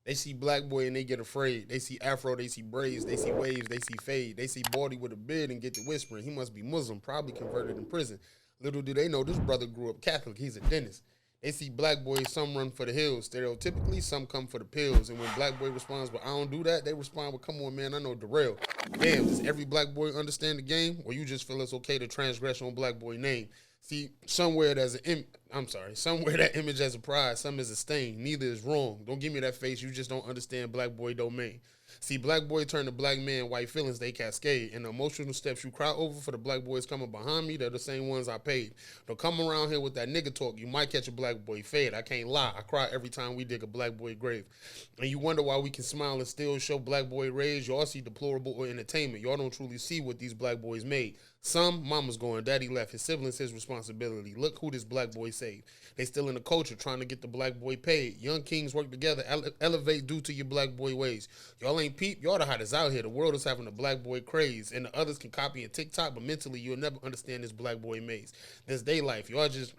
They see black boy and they get afraid. They see afro, they see braids, they see waves, they see fade. They see baldy with a beard and get to whispering. He must be Muslim, probably converted in prison. Little do they know this brother grew up Catholic. He's a dentist. They see black boys, some run for the hills. Stereotypically, some come for the pills. And when black boy responds, but I don't do that, they respond with, come on, man, I know Darrell. Damn, does every black boy understand the game? Or you just feel it's okay to transgress on black boy name? See, somewhere that image has a pride, some is a stain. Neither is wrong. Don't give me that face, you just don't understand black boy domain. See, black boy turn to black man, white feelings, they cascade. And the emotional steps you cry over for the black boys coming behind me, they're the same ones I paid. Don't come around here with that nigga talk, you might catch a black boy fade. I can't lie, I cry every time we dig a black boy grave. And you wonder why we can smile and still show black boy rage. Y'all see deplorable or entertainment. Y'all don't truly see what these black boys made. Some, mama's going, daddy left, his siblings his responsibility. Look who this black boy saved. They still in the culture trying to get the black boy paid. Young kings work together, elevate due to your black boy ways. Y'all ain't peep, y'all the hottest out here. The world is having a black boy craze. And the others can copy and TikTok, but mentally you'll never understand this black boy maze. This day life, y'all just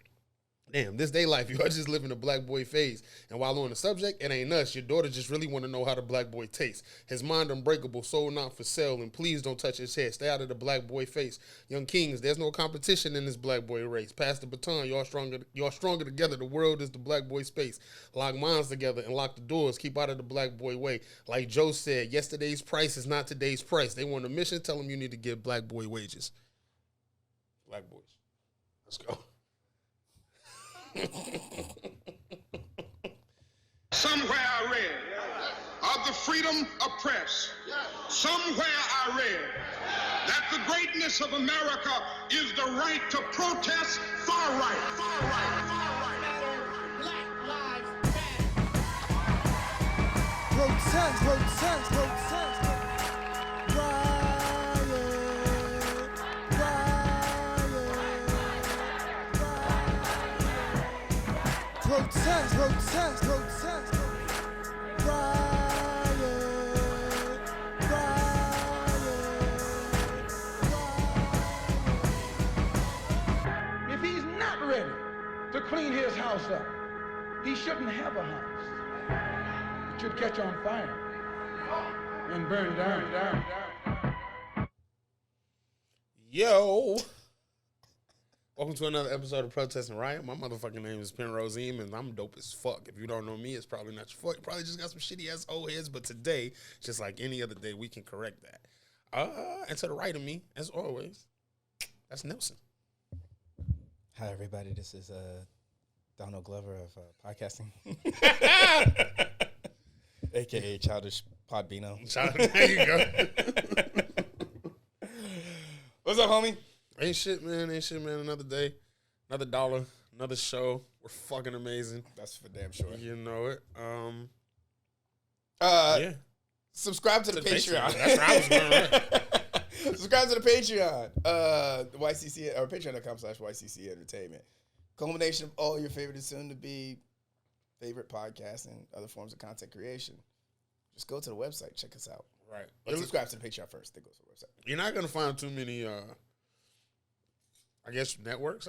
living a black boy phase. And while on the subject, it ain't us. Your daughter just really want to know how the black boy tastes. His mind unbreakable, soul not for sale, and please don't touch his head. Stay out of the black boy face. Young kings, there's no competition in this black boy race. Pass the baton, y'all stronger together. The world is the black boy space. Lock minds together and lock the doors. Keep out of the black boy way. Like Joe said, yesterday's price is not today's price. They want a mission, tell them you need to give black boy wages. Black boys. Let's go. Somewhere I read of the freedom of press. Somewhere I read that the greatness of America is the right to protest far right. Far right. Far right. Black lives matter. Protest. Protest. If he's not ready to clean his house up, he shouldn't have a house. It should catch on fire and burn down. Yo. Welcome to another episode of Protest and Riot. My motherfucking name is Penrose Eam, and I'm dope as fuck. If you don't know me, it's probably not your fault. You probably just got some shitty-ass old heads, but today, just like any other day, we can correct that. And to the right of me, as always, that's Nelson. Hi, everybody. This is Donald Glover of podcasting, a.k.a. Childish Podbino. There you go. What's up, homie? Ain't shit, man. Another day, another dollar, another show. We're fucking amazing. That's for damn sure. You know it. Yeah. Subscribe to the Patreon. That's where I was going, right? Subscribe to the Patreon. YCC or patreon.com/YCC Entertainment. Culmination of all your favorite and soon to be favorite podcasts and other forms of content creation. Just go to the website, check us out. Right. But subscribe to the Patreon first, then go to the website. You're not gonna find too many networks,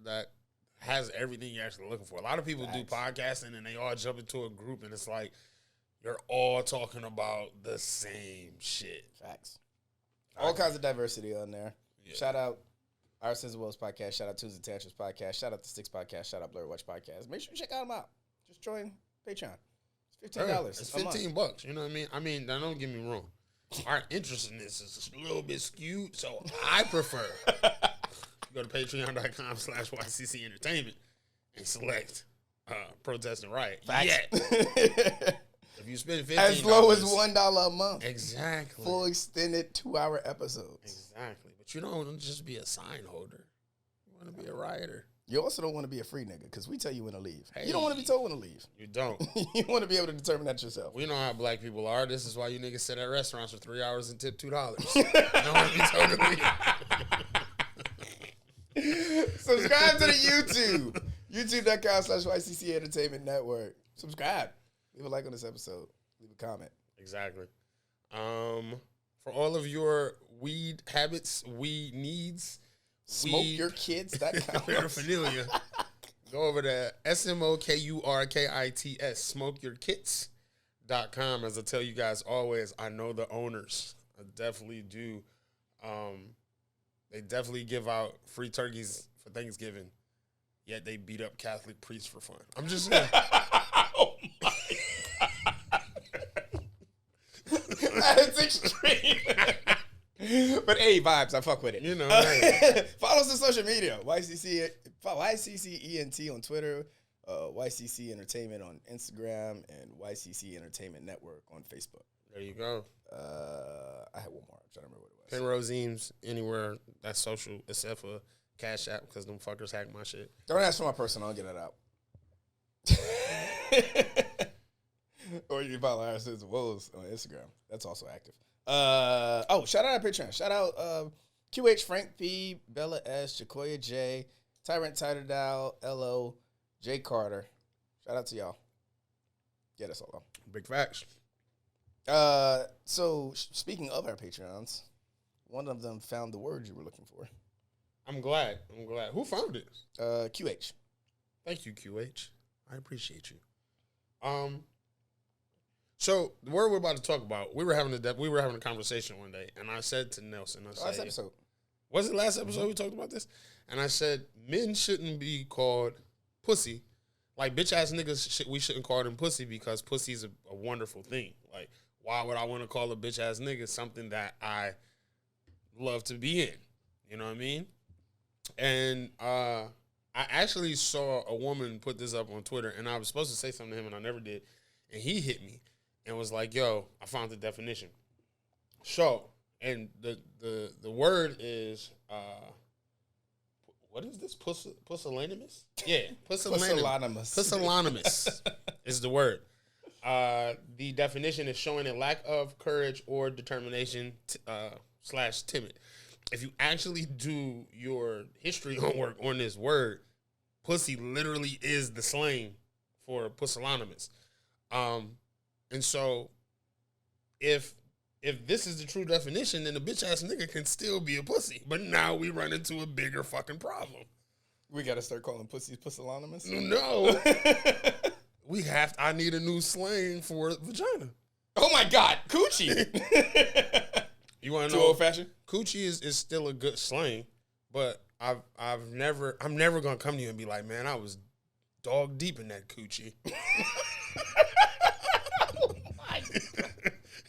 that has everything you're actually looking for. A lot of people do podcasting and they all jump into a group and it's like you're all talking about the same shit. Facts. All kinds of diversity on there. Yeah. Shout out Our Sins and Wells podcast. Shout out Tuesday Tantrums podcast. Shout out the Sticks podcast. Shout out Blur Watch podcast. Make sure you check them out. Just join Patreon. It's $15. It's $15. You know what I mean? Now don't get me wrong. Our interest in this is a little bit skewed, so I prefer go to patreon.com/YCC Entertainment and select Protest and Riot. Yet, if you spend $15, as low as $1 a month, exactly, full extended 2-hour episodes, exactly. But you don't just be a sign holder; you want to be a rioter. You also don't want to be a free nigga because we tell you when to leave. Hey, you don't want to be told when to leave. You don't. You want to be able to determine that yourself. We know how black people are. This is why you niggas sit at restaurants for 3 hours and tip $2. You don't want to be told to leave. Subscribe to the YouTube. YouTube.com/YCC Entertainment Network. Subscribe. Leave a like on this episode. Leave a comment. Exactly. For all of your weed habits, weed needs, smoke your kids. That paraphernalia. Go over to SMOKURKITS, As I tell you guys always, I know the owners. I definitely do. They definitely give out free turkeys for Thanksgiving, yet they beat up Catholic priests for fun. I'm just saying. Oh my God. That's extreme. But hey, vibes, I fuck with it. You know, hey. Follow us on social media. YCCENT on Twitter, YCC Entertainment on Instagram, and YCC Entertainment Network on Facebook. There you go. I had one more. I'm trying to remember what it was. Penrose Eames, anywhere that's social except for Cash App because them fuckers hack my shit. Don't ask for my personal. I'll get it out. Or you can follow our Sisters Wolves on Instagram. That's also active. Shout out our Patreon. Shout out QH, Frank P, Bella S, Jacoya J, Tyrant Tidal, LO, Jay Carter. Shout out to y'all. Yeah, that's all though. Big facts. So speaking of our Patreons, one of them found the word you were looking for. I'm glad. Who found it? QH. Thank you, QH. I appreciate you. So the word we're about to talk about, we were having a conversation one day, and I said to Nelson, Last episode. Was it last episode we talked about this? And I said, men shouldn't be called pussy. Like, bitch ass niggas, we shouldn't call them pussy because pussy's a wonderful thing. Like, why would I want to call a bitch ass nigga something that I love to be in? You know what I mean? And I actually saw a woman put this up on Twitter, and I was supposed to say something to him, and I never did. And he hit me and was like, yo, I found the definition. So, and the word is, what is this? Pusillanimous? Yeah, Pusillanimous. Pusillanimous is the word. The definition is showing a lack of courage or determination / timid. If you actually do your history homework on this word, pussy literally is the slang for pusillanimous. And so if this is the true definition, then a bitch ass nigga can still be a pussy. But now we run into a bigger fucking problem. We got to start calling pussies pusillanimous? No. I need a new slang for vagina. Oh my God, coochie. You want to know? Too old fashioned? Coochie is still a good slang, but I'm never gonna come to you and be like, man, I was dog deep in that coochie.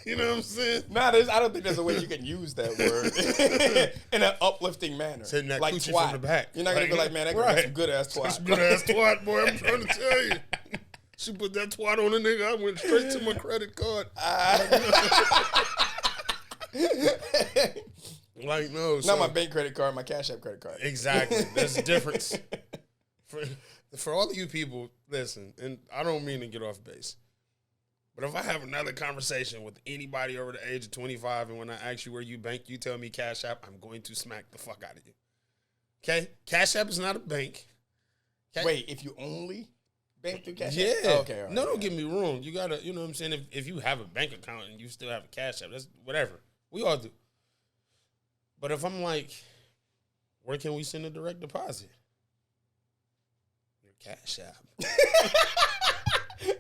You know what I'm saying? Nah, I don't think there's a way you can use that word in an uplifting manner. Saying that like coochie twat. from the back. You're not gonna be like, man, that girl some good ass twat. Some good ass twat, boy. I'm trying to tell you. She put that twat on a nigga. I went straight to my credit card. Like, no. Not my bank credit card, my Cash App credit card. Exactly. There's a difference. For all of you people, listen, and I don't mean to get off base, but if I have another conversation with anybody over the age of 25 and when I ask you where you bank, you tell me Cash App, I'm going to smack the fuck out of you. Okay? Cash App is not a bank. Wait, if you only bank through Cash App? Yeah. Oh, okay. Right, no, don't get me wrong. You got to, you know what I'm saying? If you have a bank account and you still have a Cash App, that's whatever. We all do. But if I'm like, where can we send a direct deposit? Your Cash App.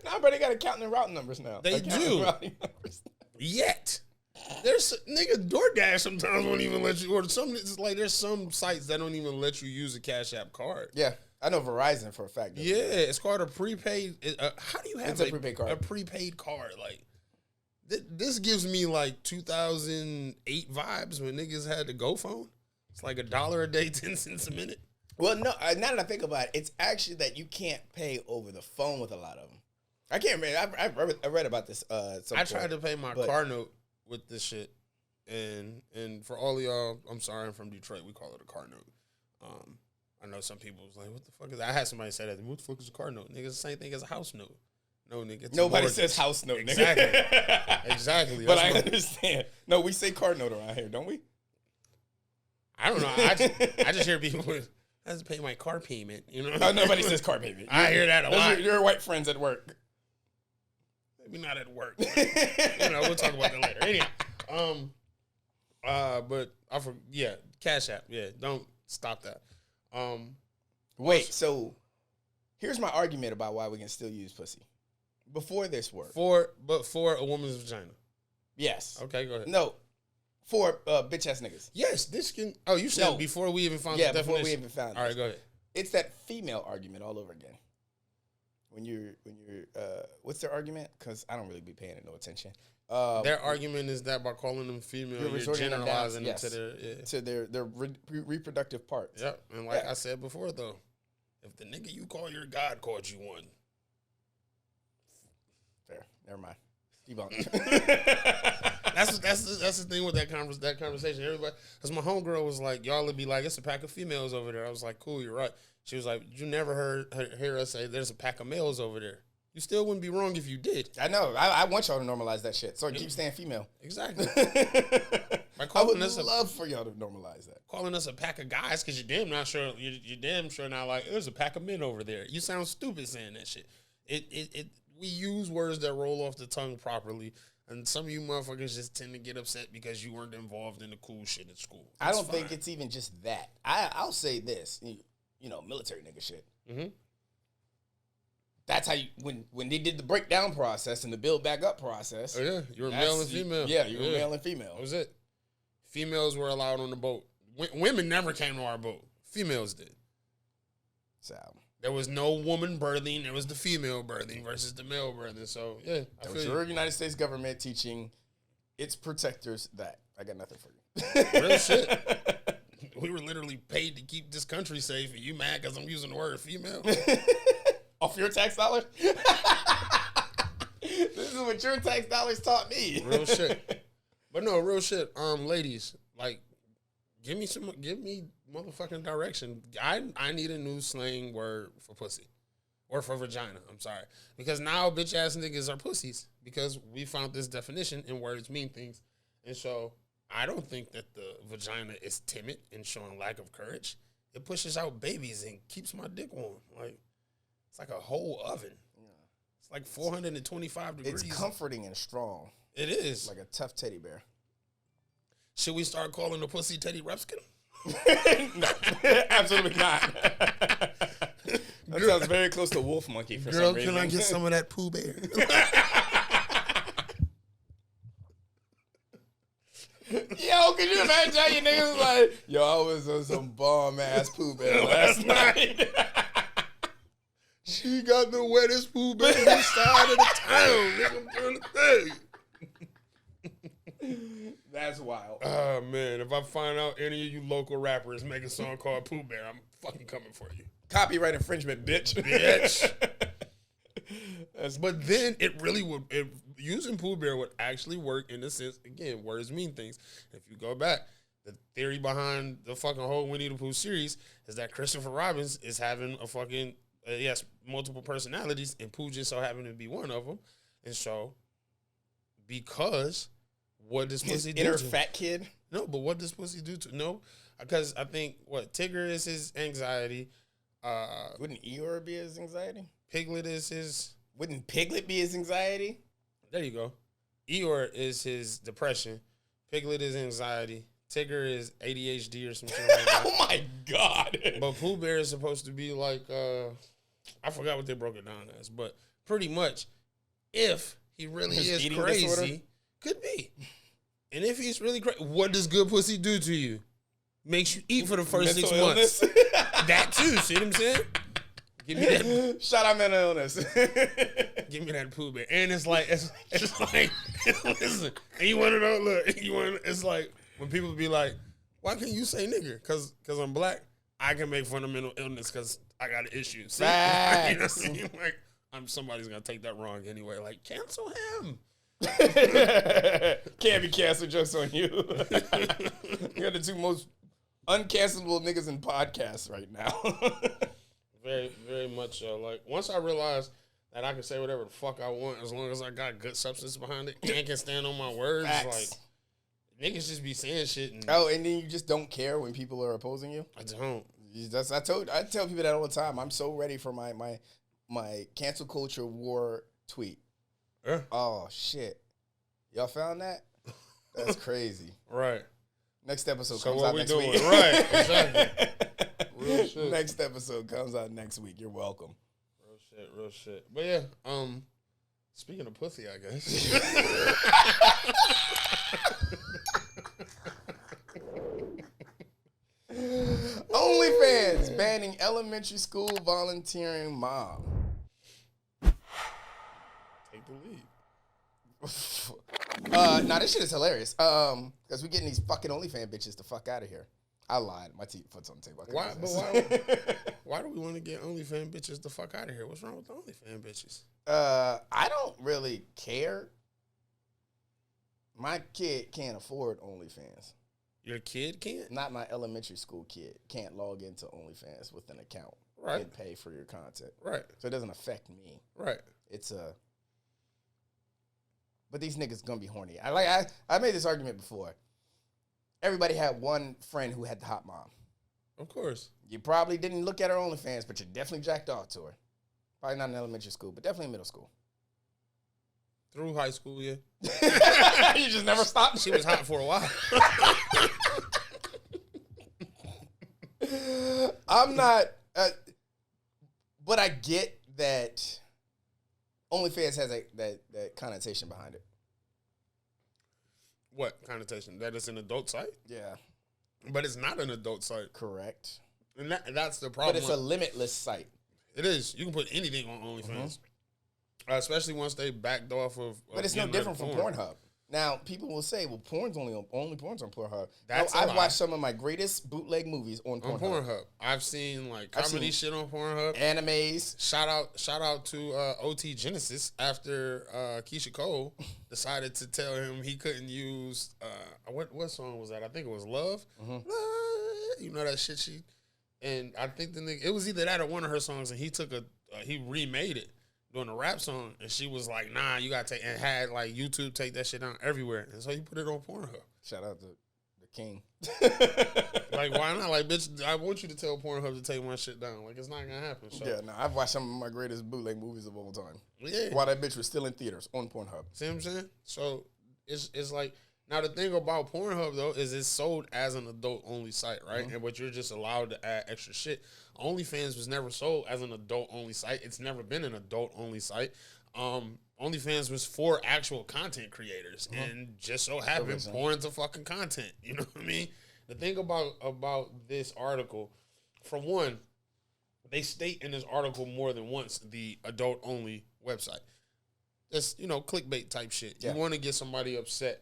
Nah, but they got accounting and routing numbers now. They do. Yet. There's nigga DoorDash sometimes won't even let you order. It's like there's some sites that don't even let you use a Cash App card. Yeah. I know Verizon for a fact. Yeah, it's called a prepaid. How do you have a prepaid card? A prepaid card. Like, this gives me like 2008 vibes when niggas had the Go phone. It's like $1 a day, 10 cents a minute. Well, no, now that I think about it, it's actually that you can't pay over the phone with a lot of them. I can't remember. I read about this. I tried to pay my car note with this shit, and for all of y'all, I'm sorry, I'm from Detroit. We call it a car note. I know some people was like, "What the fuck is that?" I had somebody say that. What the fuck is a car note? Nigga, it's the same thing as a house note. No, nigga. Nobody says house note, exactly. Nigga. Exactly. But I understand. No, we say car note around here, don't we? I don't know. I just hear people. I have to pay my car payment. You know. No, nobody says car payment. I hear that a lot. Your white friends at work. Maybe not at work. But, we'll talk about that later. Anyhow, but Cash App. Yeah, don't stop that. Wait, so here's my argument about why we can still use pussy. Before this word. For a woman's vagina. Yes. Okay, go ahead. No. For bitch ass niggas. Yes, this can. Oh, you said before we even found the definition. Yeah, before we even found it. All right, go ahead. It's that female argument all over again. When you're what's their argument? Because I don't really be paying it no attention. Their argument is that by calling them female, you're generalizing them to their reproductive parts. Yep, and like I said before, though, if the nigga you call your God called you one, fair. Never mind. Debunked. That's the thing with that conversation. Everybody, because my homegirl was like, y'all would be like, it's a pack of females over there. I was like, cool, you're right. She was like, you never hear us say there's a pack of males over there. You still wouldn't be wrong if you did. I know. I want y'all to normalize that shit. So I keep saying female. Exactly. I would love for y'all to normalize that. Calling us a pack of guys because you're damn not sure. You're damn sure not like there's a pack of men over there. You sound stupid saying that shit. We use words that roll off the tongue properly, and some of you motherfuckers just tend to get upset because you weren't involved in the cool shit at school. I don't think it's even just that. I'll say this, military nigga shit. Mm-hmm. That's how you when they did the breakdown process and the build back up process. Oh yeah, you were male and female. Yeah, you were male and female. That was it. Females were allowed on the boat. Women never came to our boat. Females did. So there was no woman birthing. There was the female birthing versus the male birthing. So yeah, I feel your United States government teaching its protectors that. I got nothing for you. Real shit. We were literally paid to keep this country safe, and you mad because I'm using the word female? Off your tax dollars? This is what your tax dollars taught me. Real shit. But no, real shit. Ladies, like, give me motherfucking direction. I need a new slang word for pussy. Or for vagina, I'm sorry. Because now bitch ass niggas are pussies. Because we found this definition and words mean things. And so I don't think that the vagina is timid and showing lack of courage. It pushes out babies and keeps my dick warm. Like, it's like a whole oven. Yeah. It's like 425 degrees. It's comforting and strong. It is. Like a tough teddy bear. Should we start calling the pussy Teddy Ruxpin? No, absolutely not. That sounds very close to Wolf Monkey for some reason. Girl, can I get some of that Pooh Bear? Yo, can you imagine how your niggas was like, yo, I was on some bomb-ass Pooh Bear last night. She got the wettest Pooh Bear this side of the town. Nigga, I'm trying to think. That's wild. Oh, man. If I find out any of you local rappers make a song called Pooh Bear, I'm fucking coming for you. Copyright infringement, bitch. But then it really would, using Pooh Bear would actually work in the sense, again, words mean things. If you go back, the theory behind the fucking whole Winnie the Pooh series is that Christopher Robin is having a fucking, multiple personalities, and Pooh just so happened to be one of them. And so, because what does pussy do? Inner fat kid? No, but what does pussy do to? No, because I think Tigger is his anxiety. Wouldn't Eeyore be his anxiety? Piglet is his. Wouldn't Piglet be his anxiety? There you go. Eeyore is his depression. Piglet is anxiety. Tigger is ADHD or some shit like that. Oh my God. But Pooh Bear is supposed to be like, I forgot what they broke it down as, but pretty much, if he really is crazy, disorder? Could be. And if he's really crazy, what does good pussy do to you? Makes you eat for the first mental 6 months. That too, see what I'm saying? Give me that. Shout out mental illness. Give me that Pooh Bear. And it's like, listen, and you want to know, look, it's like, when people be like, why can't you say nigger? Because I'm black, I can make fun of mental illness because I got an issue. See? You know what I'm saying? Like, somebody's going to take that wrong anyway. Like, cancel him. Can't be canceled, jokes on you. You're the two most uncancelable niggas in podcasts right now. Very, very much so. Like, once I realized that I can say whatever the fuck I want as long as I got good substance behind it and can stand on my words, like, niggas just be saying shit. And then you just don't care when people are opposing you? I don't. I tell people that all the time. I'm so ready for my cancel culture war tweet. Yeah. Oh, shit. Y'all found that? That's crazy. Right. Next episode comes out next week. Right, exactly. Real shit. Next episode comes out next week. You're welcome. Real shit. But yeah, Speaking of pussy, I guess. OnlyFans banning elementary school volunteering mom. Take the lead. Nah, this shit is hilarious. Because we getting these fucking OnlyFans bitches the fuck out of here. I lied. My foot's on the table. Why do we want to get OnlyFans bitches the fuck out of here? What's wrong with the OnlyFans bitches? I don't really care. My kid can't afford OnlyFans. Your kid can't? Not my elementary school kid can't log into OnlyFans with an account and pay for your content. Right. So it doesn't affect me. Right. It's but these niggas gonna be horny. I made this argument before. Everybody had one friend who had the hot mom. Of course. You probably didn't look at her OnlyFans, but you definitely jacked off to her. Probably not in elementary school, but definitely in middle school. Through high school, yeah. You just never stopped? She was hot for a while. I'm not, but I get that OnlyFans has that connotation behind it. What connotation? That it's an adult site? Yeah. But it's not an adult site. Correct. And that's the problem. But it's a limitless site. It is. You can put anything on OnlyFans. Especially once they backed off of but it's no different from Pornhub. Now, people will say, well, porn's only porn's on Pornhut. I've watched some of my greatest bootleg movies on Pornhub. On Pornhub. I've seen like comedy shit on Pornhub. Animes. Shout out to OT Genesis after Keisha Cole decided to tell him he couldn't use what song was that? I think it was Love. You know that shit and I think the nigga, it was either that or one of her songs, and he took he remade it doing a rap song, and she was like, nah, you gotta take, and had like YouTube take that shit down everywhere, and so he put it on Pornhub. Shout out to the king. Like, why not? Like, bitch, I want you to tell Pornhub to take my shit down. Like, it's not gonna happen. So. Yeah, no, I've watched some of my greatest bootleg movies of all time. Yeah. While that bitch was still in theaters on Pornhub. See what I'm saying? So it's like, now the thing about Pornhub though is it's sold as an adult only site, right? And but you're just allowed to add extra shit. OnlyFans was never sold as an adult only site. It's never been an adult only site. OnlyFans was for actual content creators, and just so happened porn's a fucking content. You know what I mean? The thing about this article, for one, they state in this article more than once the adult only website. That's, you know, clickbait type shit. Yeah. You want to get somebody upset.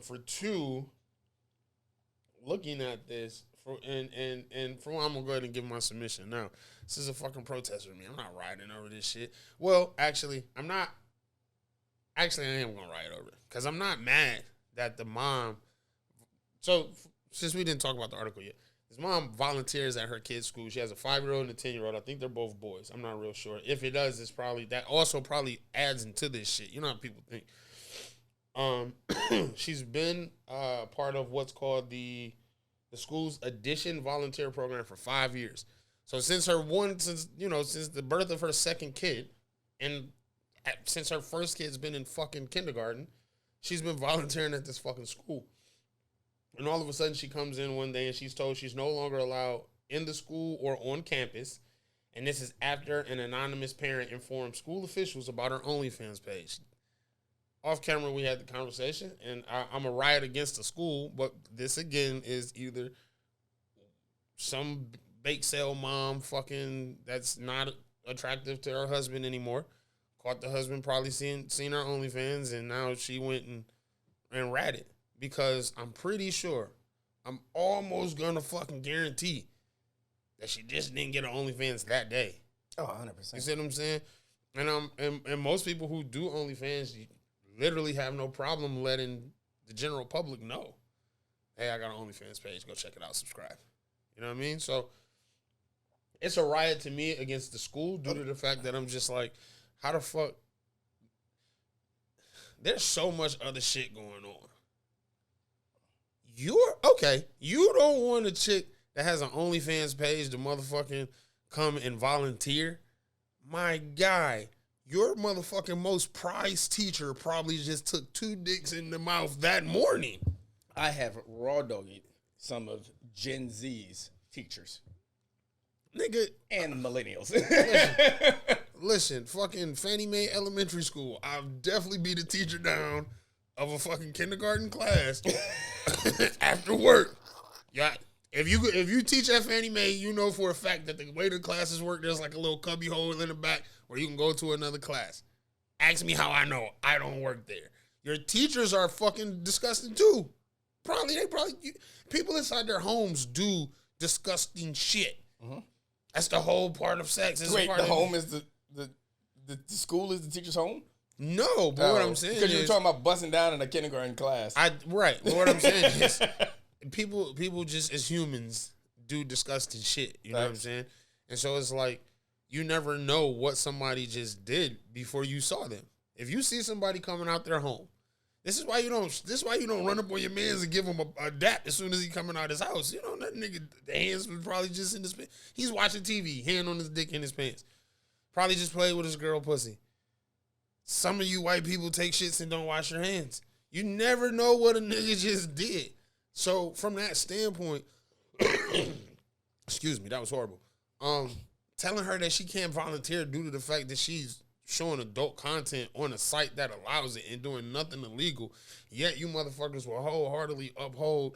For two, looking at this, and for one, I'm gonna go ahead and give my submission now. This is a fucking protest with me. I'm not riding over this shit. Well, actually, I'm not. Actually, I am gonna ride over it because I'm not mad that the mom. So, since we didn't talk about the article yet, this mom volunteers at her kid's school. She has a 5-year-old and a 10-year-old. I think they're both boys. I'm not real sure. If it does, it's probably that also probably adds into this shit. You know how people think. She's been part of what's called the school's addition volunteer program for 5 years. So since the birth of her second kid, and since her first kid's been in fucking kindergarten, she's been volunteering at this fucking school. And all of a sudden she comes in one day and she's told she's no longer allowed in the school or on campus. And this is after an anonymous parent informed school officials about her OnlyFans page. Off camera, we had the conversation, and I'm a riot against the school, but this, again, is either some bake sale mom fucking that's not attractive to her husband anymore, caught the husband probably seen her OnlyFans, and now she went and ratted, because I'm pretty sure, I'm almost going to fucking guarantee that she just didn't get her OnlyFans that day. Oh, 100%. You see what I'm saying? And most people who do OnlyFans literally have no problem letting the general public know, hey, I got an OnlyFans page. Go check it out. Subscribe. You know what I mean? So it's a riot to me against the school due to the fact that I'm just like, how the fuck? There's so much other shit going on. You don't want a chick that has an OnlyFans page to motherfucking come and volunteer? My guy, your motherfucking most prized teacher probably just took 2 dicks in the mouth that morning. I have raw doggied some of Gen Z's teachers. Nigga. And millennials. listen, fucking Fannie Mae Elementary School. I'll definitely be the teacher down of a fucking kindergarten class after work. Yeah. If you teach at Fannie Mae, you know for a fact that the way the classes work, there's like a little cubby hole in the back where you can go to another class. Ask me how I know. I don't work there. Your teachers are fucking disgusting too. People inside their homes do disgusting shit. Mm-hmm. That's the whole part of sex. Wait, the home is the school is the teacher's home? No, but what I'm saying because you're talking about busting down in a kindergarten class. Right. But what I'm saying is people just as humans do disgusting shit. You know what I'm saying? And so it's like you never know what somebody just did before you saw them. If you see somebody coming out their home, this is why you don't run up on your mans and give him a dap as soon as he coming out his house. You know, that nigga, the hands was probably just in his pants. He's watching TV, hand on his dick in his pants. Probably just played with his girl pussy. Some of you white people take shits and don't wash your hands. You never know what a nigga just did. So from that standpoint, excuse me, that was horrible. Telling her that she can't volunteer due to the fact that she's showing adult content on a site that allows it and doing nothing illegal, yet you motherfuckers will wholeheartedly uphold.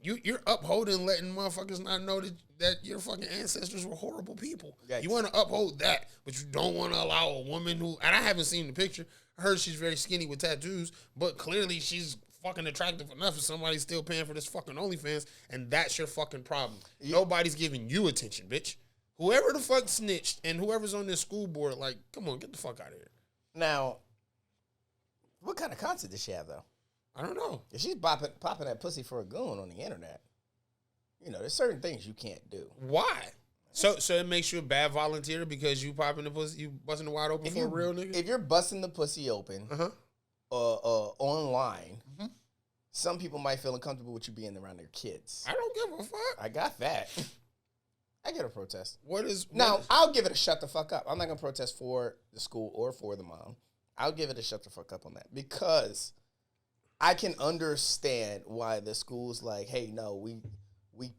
You're upholding letting motherfuckers not know that your fucking ancestors were horrible people. Yikes. You want to uphold that, but you don't want to allow a woman who, and I haven't seen the picture. I heard she's very skinny with tattoos, but clearly she's fucking attractive enough for somebody's still paying for this fucking OnlyFans, and that's your fucking problem. Yeah. Nobody's giving you attention, bitch. Whoever the fuck snitched and whoever's on this school board, like, come on, get the fuck out of here. Now, what kind of content does she have, though? I don't know. If she's popping that pussy for a goon on the internet, you know, there's certain things you can't do. Why? So it makes you a bad volunteer because you popping the pussy, you busting the wide open for a real nigga? If you're busting the pussy open online, some people might feel uncomfortable with you being around their kids. I don't give a fuck. I got that. I get a protest. Now, I'll give it a shut the fuck up. I'm not going to protest for the school or for the mom. I'll give it a shut the fuck up on that because I can understand why the school's like, hey, no, we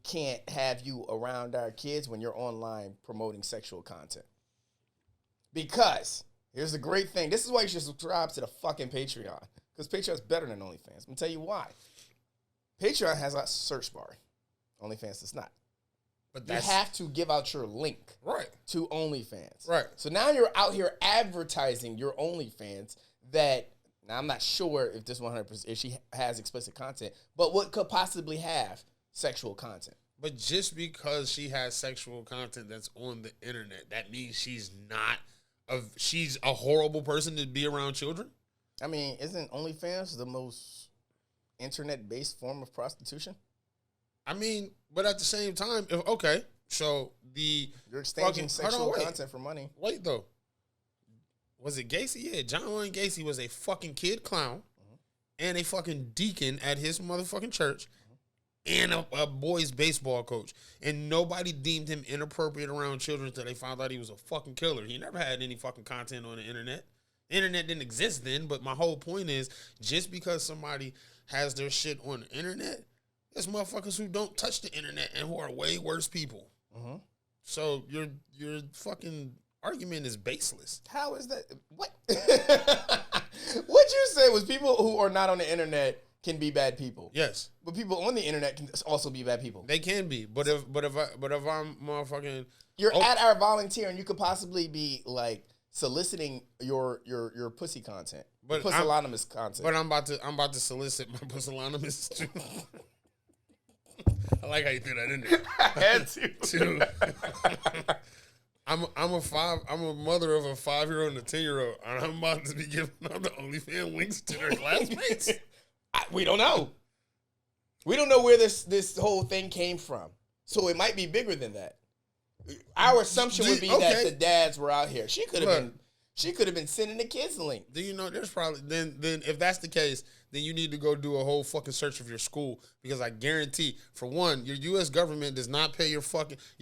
can't have you around our kids when you're online promoting sexual content. Because here's the great thing. This is why you should subscribe to the fucking Patreon. Because Patreon's better than OnlyFans. I'm going to tell you why. Patreon has a search bar. OnlyFans does not. But you have to give out your link to OnlyFans. Right. So now you're out here advertising your OnlyFans that, now I'm not sure if this 100%, if she has explicit content, but what could possibly have sexual content. But just because she has sexual content that's on the internet, that means she's a horrible person to be around children? I mean, isn't OnlyFans the most internet-based form of prostitution? I mean, but at the same time, so you're exchanging sexual content for money. Wait, though. Was it Gacy? Yeah, John Wayne Gacy was a fucking kid clown and a fucking deacon at his motherfucking church and a boys baseball coach. And nobody deemed him inappropriate around children until they found out he was a fucking killer. He never had any fucking content on the internet. The internet didn't exist then, but my whole point is just because somebody has their shit on the internet, there's motherfuckers who don't touch the internet and who are way worse people. Mm-hmm. So your fucking argument is baseless. How is that? What? What you say was people who are not on the internet can be bad people. Yes, but people on the internet can also be bad people. They can be, but if I'm motherfucking, you're at our volunteer and you could possibly be like soliciting your pussy content, but Pusillanimous content. But I'm about to solicit my Pusillanimous too. I like how you threw that in there. I had to. I'm a mother of a 5-year-old and a 10-year-old, and I'm about to be giving out the OnlyFans links to their classmates. We don't know. We don't know where this whole thing came from. So it might be bigger than that. Our assumption would be that the dads were out here. She could have been sending the kids the link. Do you know there's probably then if that's the case, then you need to go do a whole fucking search of your school, because I guarantee, for one, your U.S. government does not pay your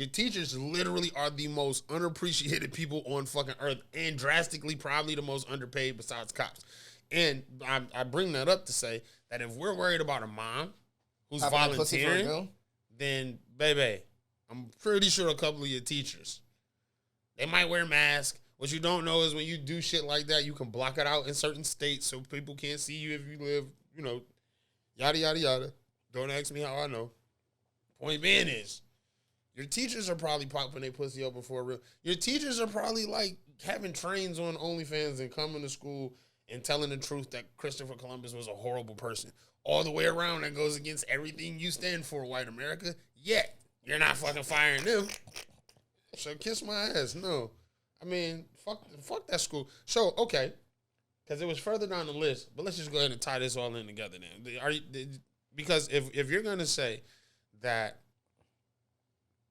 teachers literally are the most unappreciated people on fucking earth, and drastically probably the most underpaid besides cops. And I bring that up to say that if we're worried about a mom who's volunteering, then baby, I'm pretty sure a couple of your teachers, they might wear masks, What you don't know is when you do shit like that, you can block it out in certain states so people can't see you if you live, yada, yada, yada. Don't ask me how I know. Point being is, your teachers are probably popping their pussy up before real. Your teachers are probably like having trains on OnlyFans and coming to school and telling the truth that Christopher Columbus was a horrible person. All the way around, that goes against everything you stand for, white America. Yet, you're not fucking firing them. So kiss my ass. No. I mean, fuck that school. So, okay. Because it was further down the list. But let's just go ahead and tie this all in together then. Because if you're going to say that,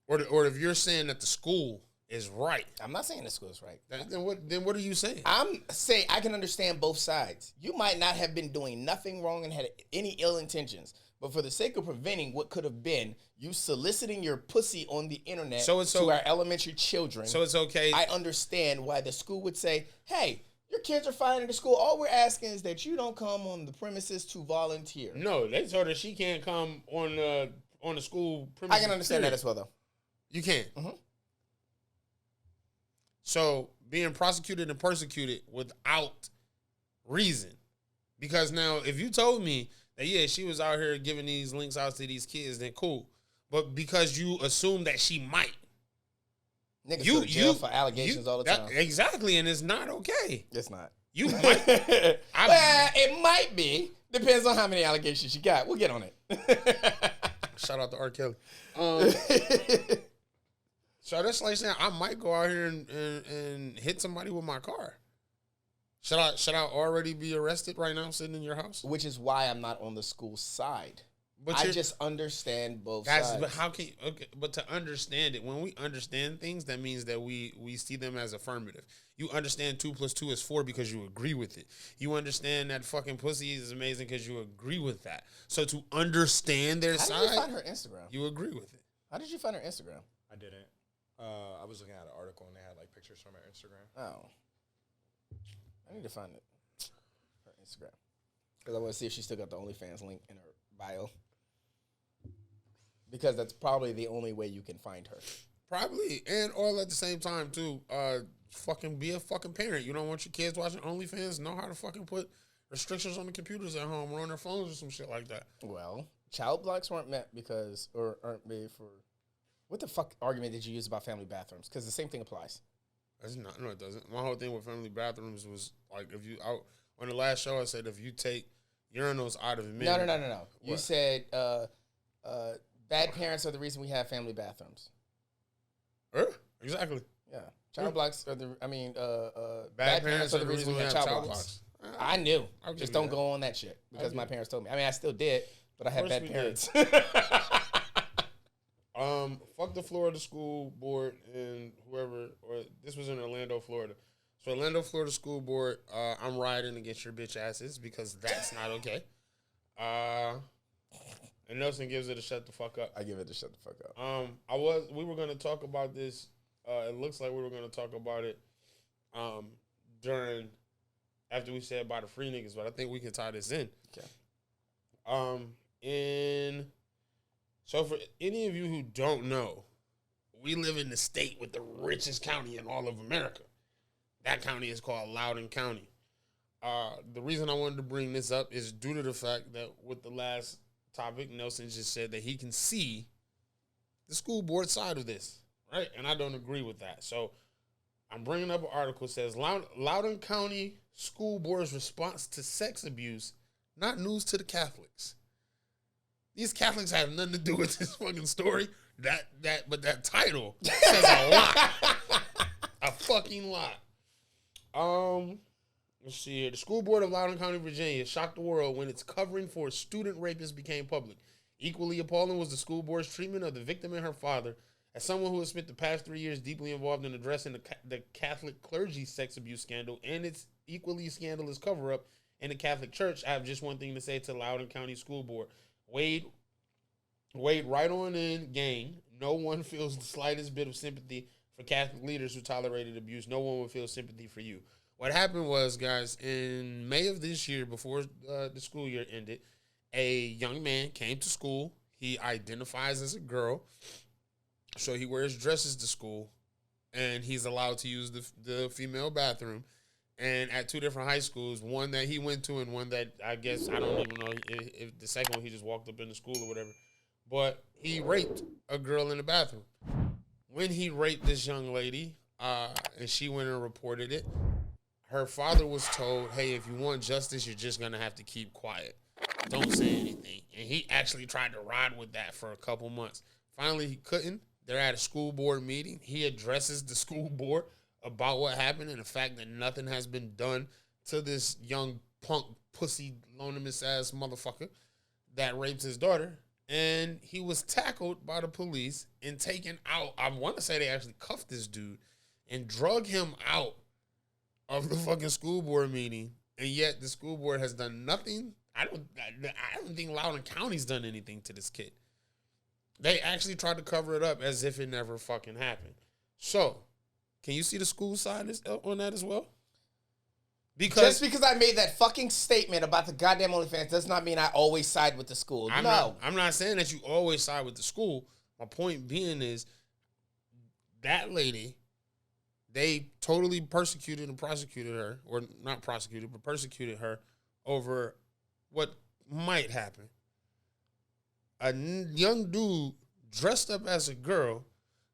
or if you're saying that the school is right. I'm not saying the school is right. Then what are you saying? I'm saying I can understand both sides. You might not have been doing nothing wrong and had any ill intentions. But for the sake of preventing what could have been you soliciting your pussy on the internet to our elementary children. So it's okay. I understand why the school would say, hey, your kids are fine in the school. All we're asking is that you don't come on the premises to volunteer. No, they told her she can't come on the school premises. I can understand that as well, though. You can't. Mm-hmm. So being prosecuted and persecuted without reason. Because now, if you told me that, yeah, she was out here giving these links out to these kids, then cool. But because you assume that she might. Niggas go to jail for allegations all the time. Exactly, and it's not okay. It's not. You might. Well, it might be. Depends on how many allegations you got. We'll get on it. Shout out to R. Kelly. So that's like saying I might go out here and hit somebody with my car. Should I already be arrested right now sitting in your house? Which is why I'm not on the school side. But I just understand both sides. But how can but to understand it, when we understand things, that means that we see them as affirmative. You understand 2 + 2 is 4 because you agree with it. You understand that fucking pussy is amazing because you agree with that. So to understand their side, how did you find her Instagram? You agree with it. How did you find her Instagram? I didn't. I was looking at an article and they had like pictures from her Instagram. Oh, I need to find it. Her Instagram, because I want to see if she still got the OnlyFans link in her bio. Because that's probably the only way you can find her. Probably, and all at the same time too. Fucking be a fucking parent. You don't want your kids watching OnlyFans. Know how to fucking put restrictions on the computers at home or on their phones or some shit like that. Well, child blocks weren't meant aren't made for. What the fuck argument did you use about family bathrooms? Because the same thing applies. No, it doesn't. My whole thing with family bathrooms was like on the last show I said if you take urinals out of men. No. What? You said bad parents are the reason we have family bathrooms. Exactly. Yeah. Child blocks are bad parents are the reason we have child blocks. I knew. Just don't go on that shit because my parents told me. I mean, I still did, but I had bad parents. Fuck the Florida school board and whoever, or this was in Orlando, Florida. So Orlando, Florida school board, I'm rioting against your bitch asses because that's not okay. And Nelson gives it a shut the fuck up. I give it a shut the fuck up. We were going to talk about this. It looks like we were going to talk about it after we said about the free niggas, but I think we can tie this in. Okay. So for any of you who don't know, we live in the state with the richest county in all of America. That county is called Loudoun County. The reason I wanted to bring this up is due to the fact that with the last topic, Nelson just said that he can see the school board side of this, right? And I don't agree with that. So I'm bringing up an article that says Loudoun County School Board's response to sex abuse, not news to the Catholics. These Catholics have nothing to do with this fucking story. But that title says a lot. A fucking lot. Let's see here. The school board of Loudoun County, Virginia shocked the world when its covering for a student rapist became public. Equally appalling was the school board's treatment of the victim and her father. As someone who has spent the past 3 years deeply involved in addressing the Catholic clergy sex abuse scandal and its equally scandalous cover-up in the Catholic Church, I have just one thing to say to Loudoun County School Board. Wade right on in, gang. No one feels the slightest bit of sympathy for Catholic leaders who tolerated abuse. No one will feel sympathy for you. What happened was, guys, in May of this year, before the school year ended, a young man came to school. He identifies as a girl, so he wears dresses to school, and he's allowed to use the female bathroom. And at 2 different high schools, one that he went to and one that I guess I don't even know if the second one he just walked up in the school or whatever. But he raped a girl in the bathroom. When he raped this young lady, and she went and reported it, her father was told, hey, if you want justice, you're just going to have to keep quiet. Don't say anything. And he actually tried to ride with that for a couple months. Finally, he couldn't. They're at a school board meeting. He addresses the school board about what happened and the fact that nothing has been done to this young punk pusillanimous ass motherfucker that raped his daughter. And he was tackled by the police and taken out. I want to say they actually cuffed this dude and drug him out of the fucking school board meeting. And yet the school board has done nothing. I don't think Loudoun County's done anything to this kid. They actually tried to cover it up as if it never fucking happened. So, can you see the school side on that as well? Just because I made that fucking statement about the goddamn OnlyFans does not mean I always side with the school. I'm not saying that you always side with the school. My point being is that lady, they totally persecuted and prosecuted her, or not prosecuted, but persecuted her over what might happen. A young dude dressed up as a girl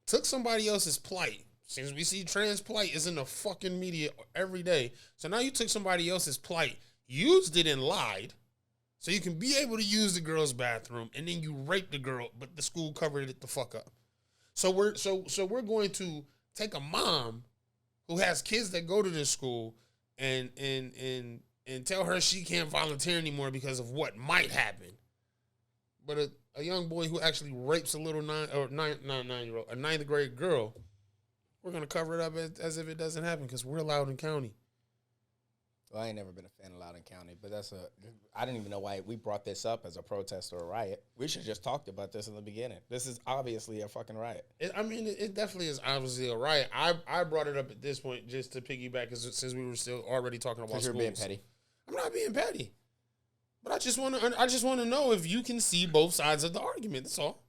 took somebody else's plight. Since we see trans plight is in the fucking media every day. So now you took somebody else's plight, used it and lied, so you can be able to use the girl's bathroom, and then you raped the girl, but the school covered it the fuck up. So we're going to take a mom who has kids that go to this school and tell her she can't volunteer anymore because of what might happen. But a young boy who actually rapes a little nine-year-old, a ninth grade girl, we're going to cover it up as if it doesn't happen because we're Loudoun County. Well, I ain't never been a fan of Loudoun County, but I didn't even know why we brought this up as a protest or a riot. We should have just talked about this in the beginning. This is obviously a fucking riot. It definitely is obviously a riot. I brought it up at this point just to piggyback since we were still already talking about schools. You're being petty. I'm not being petty. But I just want to know if you can see both sides of the argument. That's all.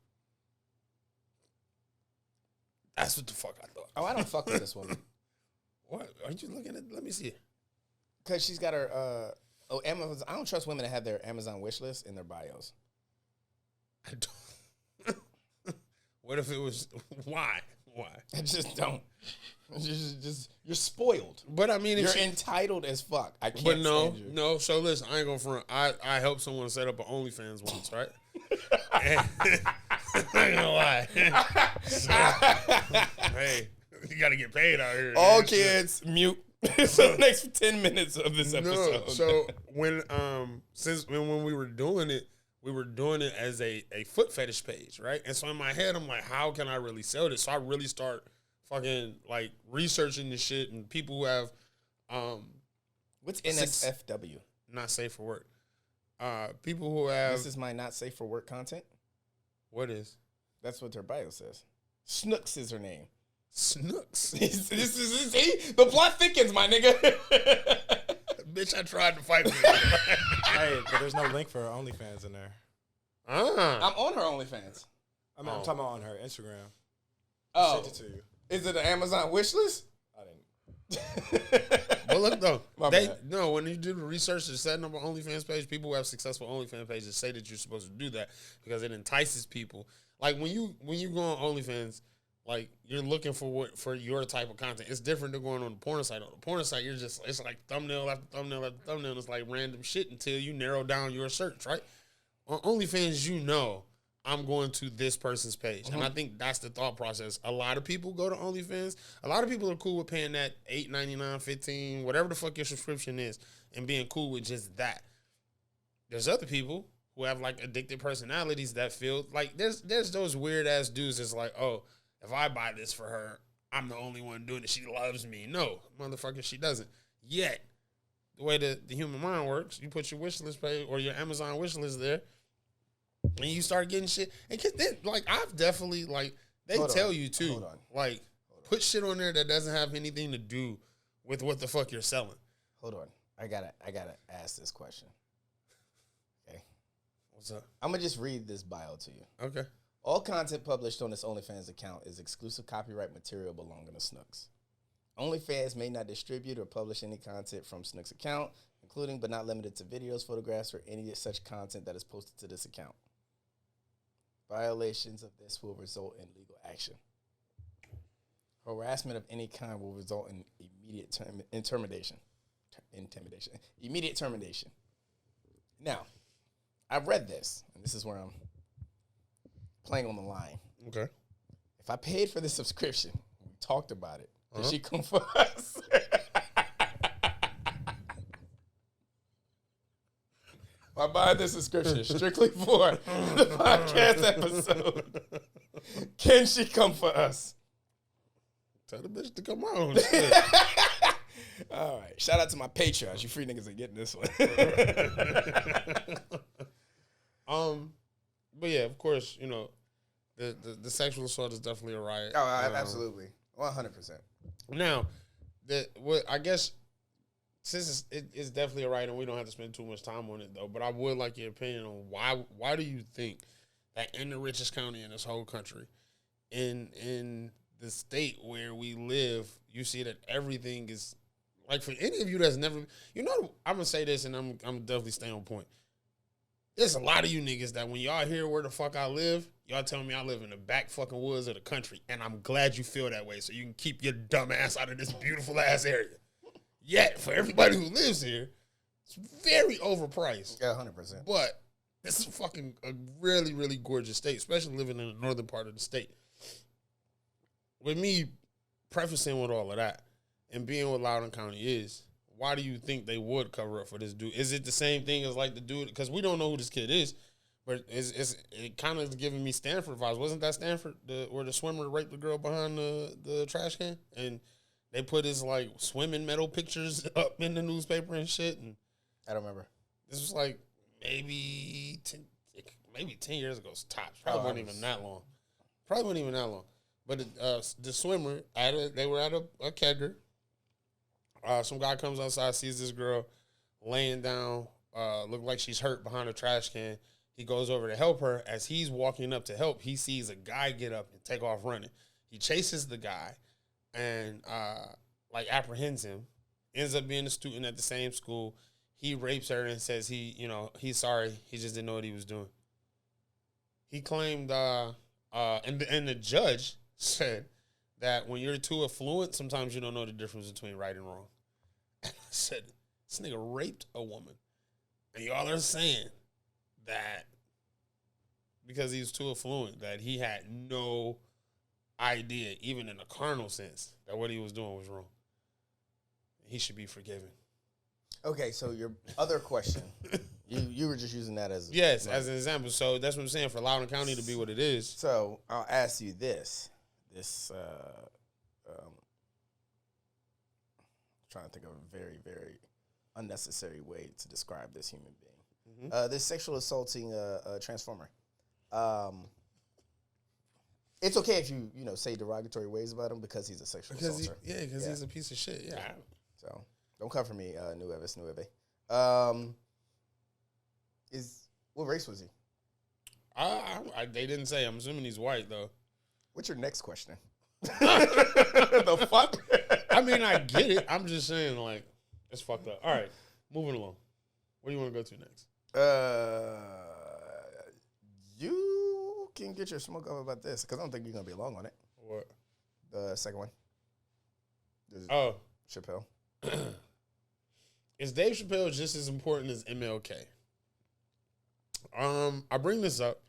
That's what the fuck I thought. Oh, I don't fuck with this woman. What? Aren't you looking at? Let me see it. Because she's got her. Amazon. I don't trust women that have their Amazon wish list in their bios. I don't. What if it was? Why? I just don't. You're spoiled. But I mean, you're entitled as fuck. I can't. But no. So listen, I ain't gonna front. I helped someone set up an OnlyFans once, right? I ain't gonna lie. So, hey, you gotta get paid out here. All man. Kids, mute. So the next 10 minutes of this episode. No, so when we were doing it as a foot fetish page, right? And so in my head, I'm like, how can I really sell this? So I really start fucking like researching this shit and people who have what's NSFW? Not safe for work. People who have this is my not safe for work content. What is? That's what their bio says. Snooks is her name. Snooks. This is the plot thickens, my nigga. Bitch, I tried to fight with you. Hey, but there's no link for her OnlyFans in there. I'm on her OnlyFans. I'm talking about on her Instagram. Oh, I sent it to you. Is it an Amazon wish list? I didn't. But look though, when you do the research to setting up an OnlyFans page, people who have successful OnlyFans pages say that you're supposed to do that because it entices people. Like when you go on OnlyFans, like you're looking for your type of content. It's different than going on the porn site. On the porn site, it's like thumbnail after thumbnail after thumbnail. It's like random shit until you narrow down your search, right? On OnlyFans, I'm going to this person's page. Mm-hmm. And I think that's the thought process. A lot of people go to OnlyFans. A lot of people are cool with paying that $8.99, $15, whatever the fuck your subscription is, and being cool with just that. There's other people who have like addicted personalities that feel like there's those weird ass dudes that's like, oh, if I buy this for her, I'm the only one doing it. She loves me. No, motherfucker, she doesn't. Yet, the way the human mind works, you put your wish list page or your Amazon wish list there, and you start getting shit. And then, like, I've definitely, like, they tell you too, like, put shit on there that doesn't have anything to do with what the fuck you're selling. Hold on. I gotta ask this question. Okay. What's up? I'm gonna just read this bio to you. Okay. All content published on this OnlyFans account is exclusive copyright material belonging to Snooks. OnlyFans may not distribute or publish any content from Snooks' account, including but not limited to videos, photographs, or any such content that is posted to this account. Violations of this will result in legal action. Harassment of any kind will result in immediate intimidation. Immediate termination. Now, I've read this, and this is where I'm playing on the line. Okay. If I paid for this subscription, we talked about it, does she come for us? I buy this subscription strictly for the podcast episode. Can she come for us? Tell the bitch to come on. All right. Shout out to my Patreons. You free niggas are getting this one. But yeah, of course, you know, the sexual assault is definitely a riot. Oh, absolutely. 100%. Now, I guess since it's definitely a riot and we don't have to spend too much time on it though, but I would like your opinion on why do you think that in the richest county in this whole country, in the state where we live, you see that everything is like, for any of you that's never, you know, I'm gonna say this and I'm definitely staying on point. There's a lot of you niggas that when y'all hear where the fuck I live, y'all tell me I live in the back fucking woods of the country, and I'm glad you feel that way so you can keep your dumb ass out of this beautiful ass area. Yet, for everybody who lives here, it's very overpriced. Yeah, 100%. But this is fucking a really, really gorgeous state, especially living in the northern part of the state. With me prefacing with all of that and being what Loudoun County is, why do you think they would cover up for this dude? Is it the same thing as like the dude? Because we don't know who this kid is, but it kind of giving me Stanford vibes. Wasn't that Stanford where the swimmer raped the girl behind the trash can? And they put his like swimming medal pictures up in the newspaper and shit. And I don't remember. this was like maybe 10 years ago. Tops. Probably wasn't even that long. But the swimmer they were at a kegger. Some guy comes outside, sees this girl laying down, look like she's hurt behind a trash can. He goes over to help her. As he's walking up to help, he sees a guy get up and take off running. He chases the guy and like apprehends him. Ends up being a student at the same school. He rapes her and says he's sorry. He just didn't know what he was doing. He claimed and the judge said that when you're too affluent, sometimes you don't know the difference between right and wrong. And I said, this nigga raped a woman. And y'all are saying that because he was too affluent, that he had no idea, even in a carnal sense, that what he was doing was wrong. He should be forgiven. Okay, so your other question, you were just using that as as an example. So that's what I'm saying, for Loudoun County to be what it is. So I'll ask you this. Trying to think of a very, very unnecessary way to describe this human being. Mm-hmm. This sexual assaulting transformer. It's okay if you say derogatory ways about him because he's a sexual assaulter. Because he's a piece of shit. Yeah. So don't come for me, Nueve. What race was he? They didn't say. I'm assuming he's white though. What's your next question? The fuck? I mean, I get it. I'm just saying, like, it's fucked up. All right, moving along. Where do you want to go to next? You can get your smoke up about this because I don't think you're gonna be long on it. What? The second one. Chappelle. Is Dave Chappelle just as important as MLK? I bring this up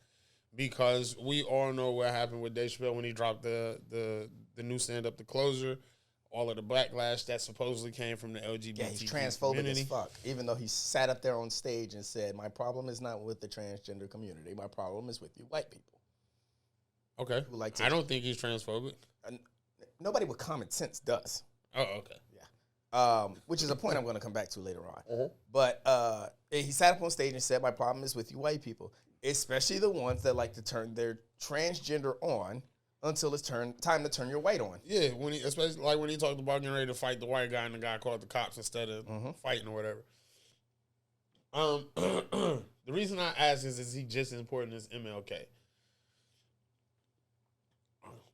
because we all know what happened with Dave Chappelle when he dropped the new stand-up, The Closer, all of the backlash that supposedly came from the LGBT Yeah, he's transphobic community. as fuck. Even though he sat up there on stage and said, my problem is not with the transgender community. My problem is with you white people. Okay. I don't think he's transphobic. Nobody with common sense does. Oh, okay. Yeah. Which is a point I'm going to come back to later on. Uh-huh. But he sat up on stage and said, my problem is with you white people, especially the ones that like to turn their transgender on until it's time to turn your white on. Yeah, especially like when he talked about getting ready to fight the white guy and the guy called the cops instead of fighting or whatever. The reason I ask is he just as important as MLK?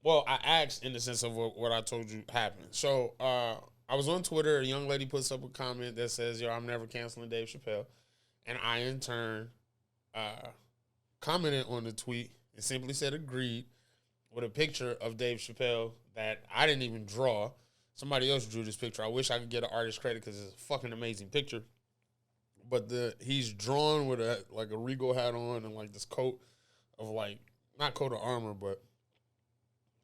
Well, I asked in the sense of what I told you happened. So I was on Twitter. A young lady puts up a comment that says, "Yo, I'm never canceling Dave Chappelle," and I in turn commented on the tweet and simply said agreed with a picture of Dave Chappelle that I didn't even draw. Somebody else drew this picture. I wish I could get an artist credit because it's a fucking amazing picture. But he's drawn with a Regal hat on and like this coat of like, not coat of armor, but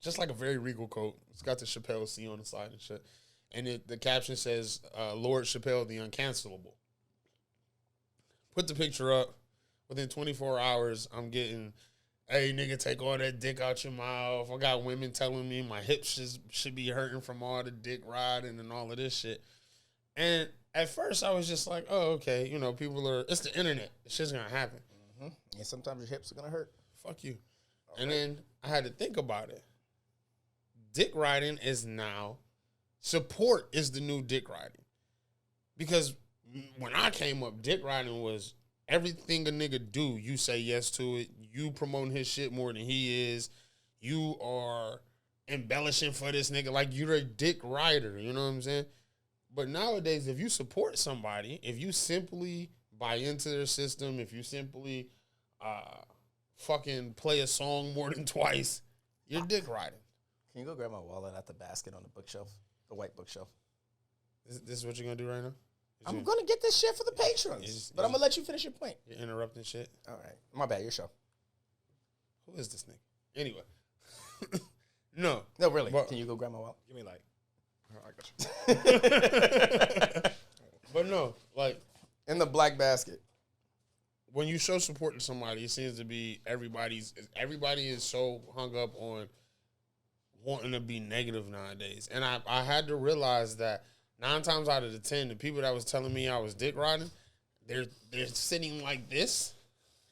just like a very regal coat. It's got the Chappelle C on the side and shit. And the caption says, Lord Chappelle the Uncancelable. Put the picture up. Within 24 hours, I'm getting, hey, nigga, take all that dick out your mouth. I got women telling me my hips should be hurting from all the dick riding and all of this shit. And at first, I was just like, oh, okay. You know, it's the internet. It's just going to happen. Mm-hmm. And sometimes your hips are going to hurt. Fuck you. Okay. And then I had to think about it. Dick riding is now, support is the new dick riding. Because when I came up, dick riding was everything a nigga do, you say yes to it. You promoting his shit more than he is. You are embellishing for this nigga like you're a dick rider. You know what I'm saying? But nowadays, if you support somebody, if you simply buy into their system, if you simply fucking play a song more than twice, you're dick riding. Can you go grab my wallet at the basket on the bookshelf, the white bookshelf? This is what you're going to do right now? I'm going to get this shit for the patrons, but I'm going to let you finish your point. You're interrupting shit? All right. My bad. Your show. Who is this nigga? Anyway. No, really. But, can you go grab my wallet? Give me like, I got you. But no, like. In the black basket. When you show support to somebody, it seems to be everybody is so hung up on wanting to be negative nowadays. And I had to realize that 9 times out of the 10, the people that was telling me I was dick riding, they're sitting like this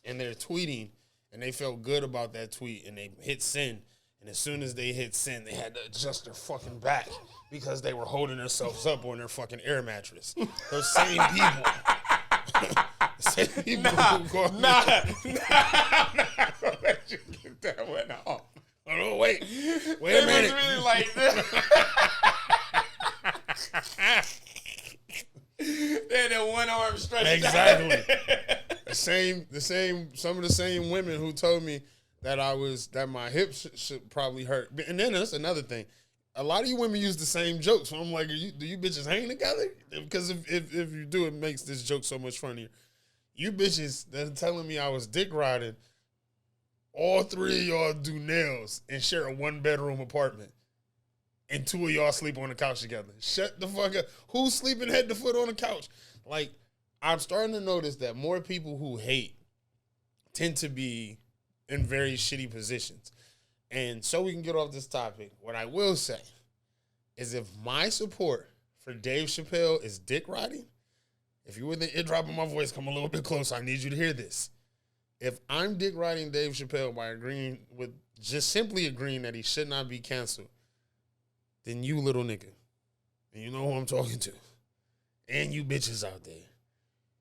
and they're tweeting and they felt good about that tweet and they hit send. And as soon as they hit send, they had to adjust their fucking back because they were holding themselves up on their fucking air mattress. Those same people. Same people who I'm not gonna let you get that one off. Oh, wait a minute. It was really like this. They had that one arm stretched exactly. Some of the same women who told me that my hips should probably hurt. And then that's another thing. A lot of you women use the same jokes. So I'm like, do you bitches hang together? Because if you do, it makes this joke so much funnier. You bitches that are telling me I was dick riding, all 3 of y'all do nails and share a 1-bedroom apartment. And 2 of y'all sleep on the couch together. Shut the fuck up. Who's sleeping head to foot on the couch? Like, I'm starting to notice that more people who hate tend to be in very shitty positions. And so we can get off this topic, what I will say is if my support for Dave Chappelle is dick riding, if you were the eardrop of my voice, come a little bit closer. I need you to hear this. If I'm dick riding Dave Chappelle by simply agreeing that he should not be canceled, then you little nigga, and you know who I'm talking to, and you bitches out there,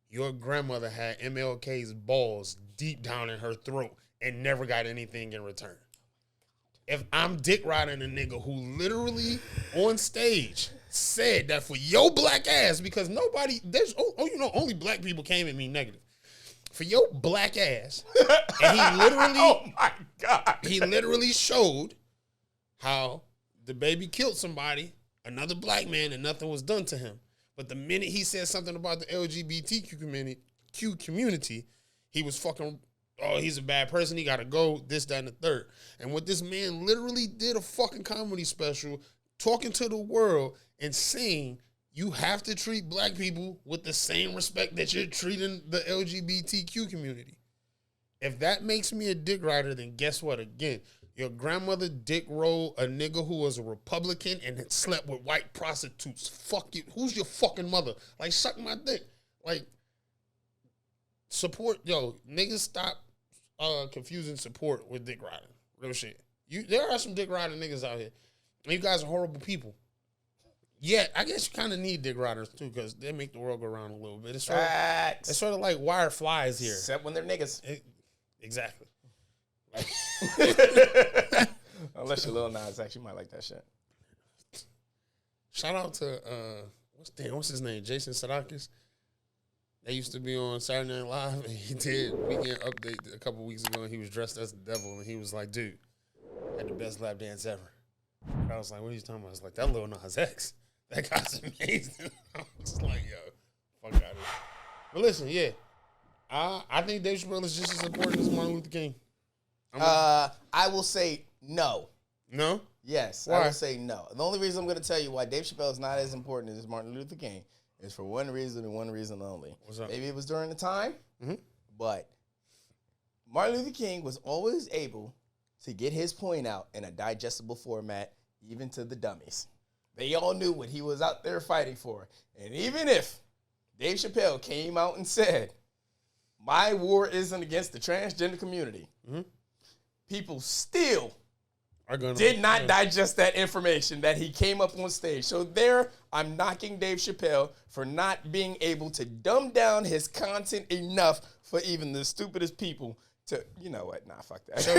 your grandmother had MLK's balls deep down in her throat and never got anything in return. If I'm dick riding a nigga who literally on stage said that for your black ass, because only black people came at me negative. For your black ass, and he literally, oh my God, he literally showed how the baby killed somebody, another black man, and nothing was done to him. But the minute he said something about the LGBTQ community, he was fucking, oh, he's a bad person, he gotta go, this, that, and the third. And what this man literally did a fucking comedy special, talking to the world and saying, you have to treat black people with the same respect that you're treating the LGBTQ community. If that makes me a dick rider, then guess what? Again, your grandmother dick rolled a nigga who was a Republican and had slept with white prostitutes. Fuck you. Who's your fucking mother? Like, suck my dick. Like, support. Yo, niggas stop confusing support with dick riding. Real shit. There are some dick riding niggas out here. And you guys are horrible people. Yeah, I guess you kind of need dick riders, too, because they make the world go around a little bit. It's sort of like wire flies here. Except when they're niggas. Exactly. Unless you're Lil Nas X, you might like that shit. Shout out to what's his name? Jason Sudeikis. They used to be on Saturday Night Live, and he did Weekend Update a couple weeks ago, and he was dressed as the devil, and he was like, "Dude, I had the best lap dance ever." And I was like, "What are you talking about?" I was like, "That Lil Nas X, that guy's amazing." I was like, "Yo, fuck out of here." But listen, yeah, I think Dave Chappelle is just as important as Martin Luther King. I will say no. No? Yes, Why? I will say no. The only reason I'm going to tell you why Dave Chappelle is not as important as Martin Luther King is for one reason and one reason only. What's up? Maybe it was during the time, Mm-hmm. but Martin Luther King was always able to get his point out in a digestible format, even to the dummies. They all knew what he was out there fighting for. And even if Dave Chappelle came out and said, my war isn't against the transgender community, people still did not digest that information that he came up on stage. So there, I'm knocking Dave Chappelle for not being able to dumb down his content enough for even the stupidest people to, you know what, nah, fuck that. So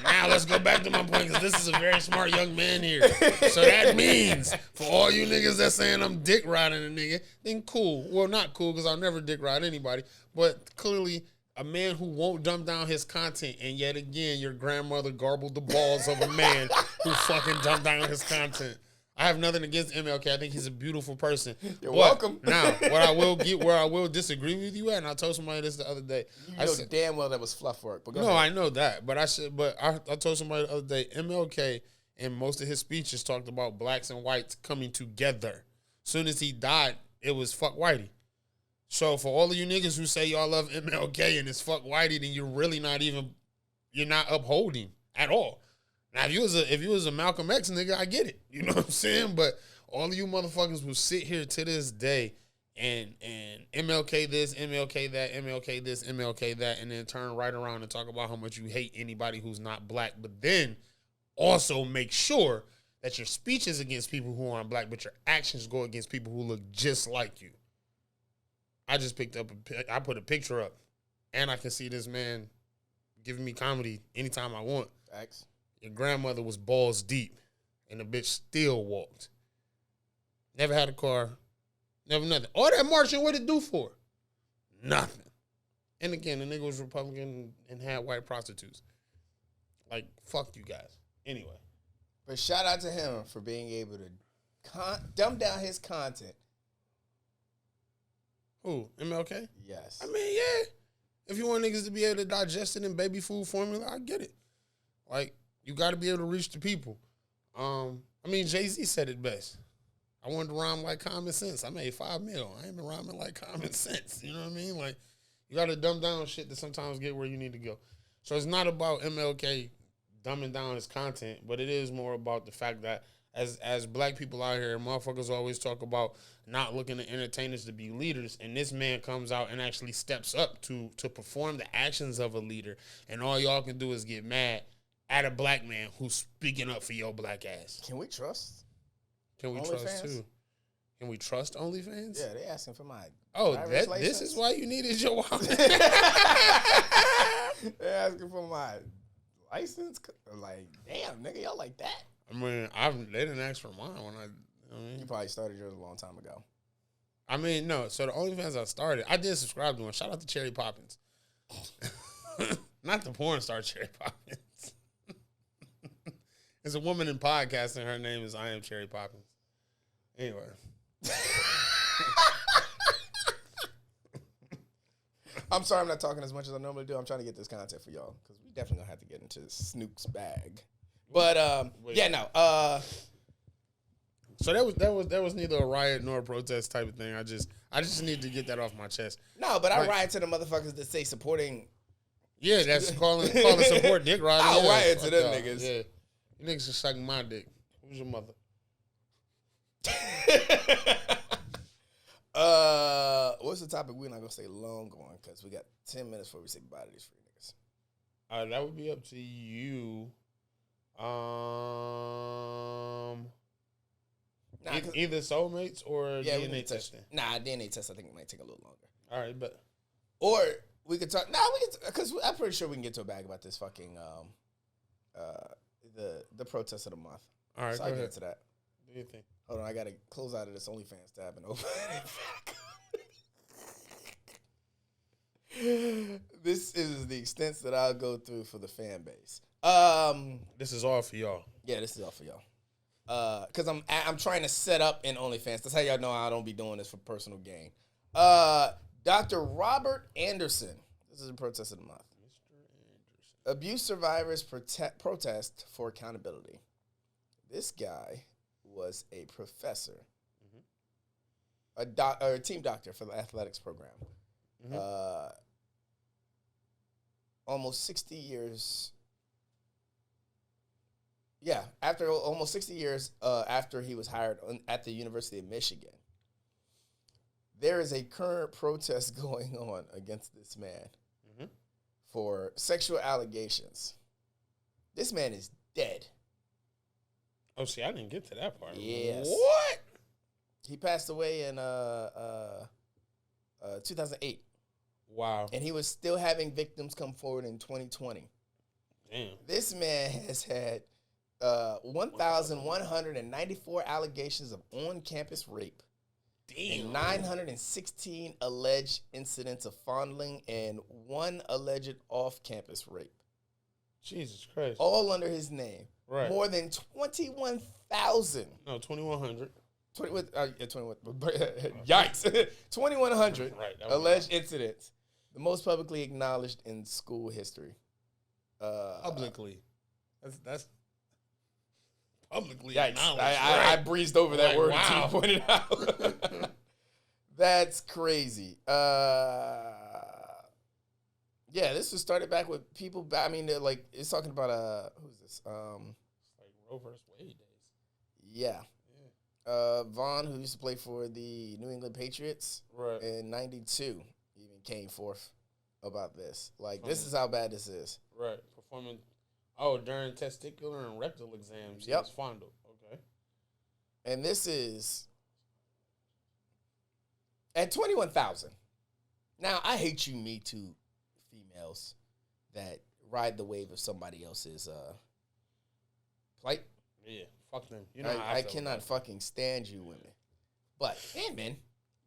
now let's go back to my point, because this is a very smart young man here. So that means for all you niggas that saying I'm dick riding a nigga, then cool. Well, not cool, because I'll never dick ride anybody, but clearly a man who won't dumb down his content, and yet again, your grandmother garbled the balls of a man who fucking dumbed down his content. I have nothing against MLK. I think he's a beautiful person. You're welcome. Now, where I will disagree with you at, and I told somebody this the other day. You know damn well that was fluff work. But go ahead. I know that. But I told somebody the other day, MLK in most of his speeches talked about blacks and whites coming together. Soon as he died, it was fuck whitey. So for all of you niggas who say y'all love MLK and it's fuck whitey, then you're not upholding at all. Now, if you was a Malcolm X nigga, I get it. You know what I'm saying? But all of you motherfuckers will sit here to this day and MLK this, MLK that, MLK this, MLK that, and then turn right around and talk about how much you hate anybody who's not black. But then also make sure that your speech is against people who aren't black, but your actions go against people who look just like you. I just I put a picture up, and I can see this man giving me comedy anytime I want. X. Your grandmother was balls deep, and the bitch still walked. Never had a car, never nothing. All that marching, what it do for? Nothing. And again, the nigga was Republican and had white prostitutes. Like, fuck you guys. Anyway. But shout out to him for being able to dumb down his content. Who? MLK? Yes. I mean, yeah. If you want niggas to be able to digest it in baby food formula, I get it. Like, you got to be able to reach the people. I mean, Jay-Z said it best. I wanted to rhyme like common sense. I made $5 million. I ain't been rhyming like common sense. You know what I mean? Like, you got to dumb down shit to sometimes get where you need to go. So it's not about MLK dumbing down his content, but it is more about the fact that as black people out here, motherfuckers always talk about not looking at entertainers to be leaders, and this man comes out and actually steps up to perform the actions of a leader, and all y'all can do is get mad at a black man who's speaking up for your black ass. Can we trust? Can we trust too? Can we trust OnlyFans? Yeah, they asking for my this is why you needed your wallet. They're asking for my license. Like, damn, nigga, y'all like that? I mean, they didn't ask for mine when You probably started yours a long time ago. I mean, no. So the OnlyFans I started, I did subscribe to one. Shout out to Cherry Poppins. Not the porn star Cherry Poppins. It's a woman in podcasting. Her name is I Am Cherry Poppins. Anyway. I'm sorry I'm not talking as much as I normally do. I'm trying to get this content for y'all because we definitely gonna have to get into Snooks' bag. But So that was neither a riot nor a protest type of thing. I just need to get that off my chest. No, but I riot to the motherfuckers that say supporting. Yeah, that's calling support dick riding. I'll yeah, riot to them y'all. niggas. Yeah, you niggas are sucking my dick. Who's your mother? What's the topic? We're not gonna stay long going because we got 10 minutes before we say goodbye to these free niggas. That would be up to you. Either soulmates or DNA testing. DNA test I think it might take a little longer. All right, but or we could talk. Because I'm pretty sure we can get to a bag about this fucking the protest of the month. All right, So go I get ahead. into that. What do you think? Hold on, I gotta close out of this OnlyFans tab and open it. This is the extent that I'll go through for the fan base. This is all for y'all. Yeah, this is all for y'all. Cause I'm trying to set up in OnlyFans. That's how y'all know I don't be doing this for personal gain. Dr. Robert Anderson. This is a protest of the month. Mr. Anderson. Abuse survivors protest for accountability. This guy was a professor, a team doctor for the athletics program. Almost 60 years. Yeah, after almost 60 years after he was hired at the University of Michigan, there is a current protest going on against this man for sexual allegations. This man is dead. Oh, see, I didn't get to that part. Yes. What? He passed away in 2008. Wow. And he was still having victims come forward in 2020. Damn. This man has had 1,194 allegations of on-campus rape. Damn. And 916 alleged incidents of fondling and 1 alleged off-campcampus rape. Jesus Christ. All under his name. Right. More than 21,000. No, 2,100. 21, yikes. 2,100 Right, that was alleged incidents. The most publicly acknowledged in school history. Publicly. That's publicly Yikes. acknowledged. I breezed over that Like, word wow. until you pointed out. That's crazy. Yeah, this was started back with people. I mean, they're like, it's talking about who's this? Like Roe versus Wade days. Yeah. Vaughn, who used to play for the New England Patriots Right. in '92, even came forth about this. Like, this is how bad this is. Right. Performing. Oh, during testicular and rectal exams. Yep. He was fondled. Okay. And this is at 21,000. Now, I hate you, Me Too females that ride the wave of somebody else's plight. Yeah. Fuck them. You know how I feel cannot about fucking stand you women. But, and men.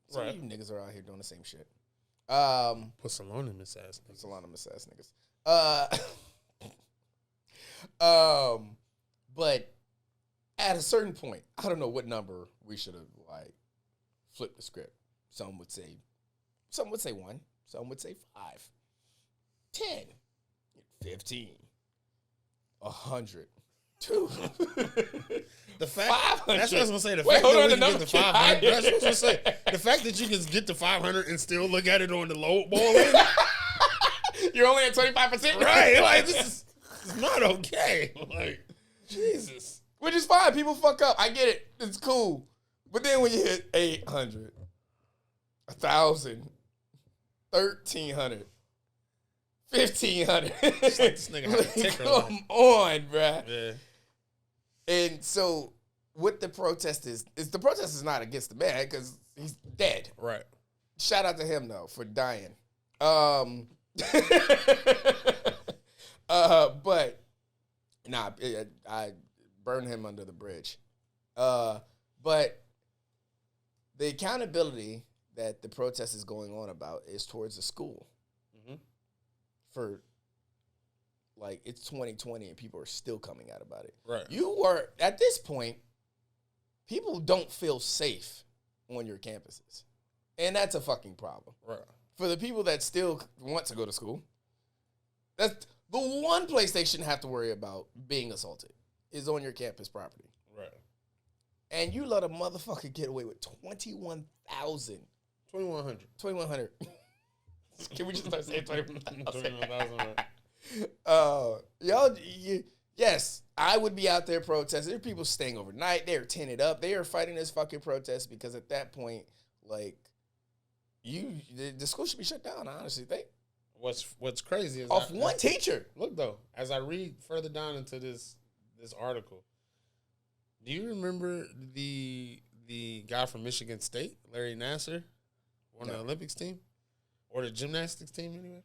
Some Right. of you niggas are out here doing the same shit. Pusillanimous ass niggas. Pusillanimous ass niggas. But at a certain point, I don't know what number we should have like flipped the script. Some would say 1, some would say 5, 10, 15, 100, 2. The fact 500. that's what I was gonna say. The Wait, fact hold that on, we the can get number to keep 500. That's what I was gonna higher. say. The fact that you can get to 500 and still look at it on the low ball end, You're only at 25%? right? Like this is not okay. Like Jesus. Which is fine. People fuck up. I get it. It's cool. But then when you hit 800, 1,000, 1,300, 1,500. It's like this nigga had a ticker line. Come on, bruh. Yeah. And so what the protest is the protest is not against the man because he's dead. Right. Shout out to him, though, for dying. But, nah, I burned him under the bridge. But the accountability that the protest is going on about is towards the school. For, like, it's 2020 and people are still coming out about it. Right. You are, at this point, people don't feel safe on your campuses. And that's a fucking problem. Right. For the people that still want to go to school, that's the one place they shouldn't have to worry about being assaulted is on your campus property. Right. And you let a motherfucker get away with 21,000. 2,100. 2,100. Can we just start saying 21,000? 21,000. Right. Yes, I would be out there protesting. There are people staying overnight. They're tinted up. They are fighting this fucking protest because at that point, like, the school should be shut down, I honestly think. What's crazy is Off one teacher. Look though, as I read further down into this article, do you remember the guy from Michigan State, Larry Nassar, on the Olympics team or the gymnastics team anyway?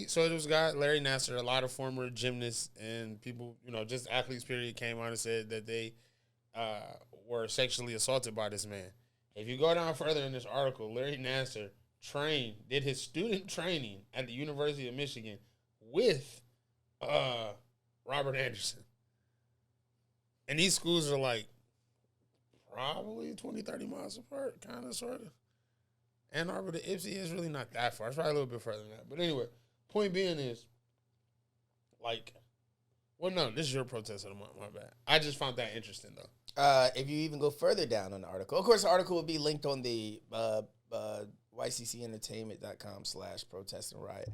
So it was a guy, Larry Nassar, a lot of former gymnasts and people, just athletes, period, came out and said that they were sexually assaulted by this man. If you go down further in this article, Larry Nassar did his student training at the University of Michigan with Robert Anderson. And these schools are like probably 20, 30 miles apart, kind of, sort of. Ann Arbor to Ipsy is really not that far. It's probably a little bit further than that. But anyway, point being is, no, this is your protest of the month, my bad. I just found that interesting, though. If you even go further down on the article, of course, the article will be linked on the yccentertainment.com/protest and riot.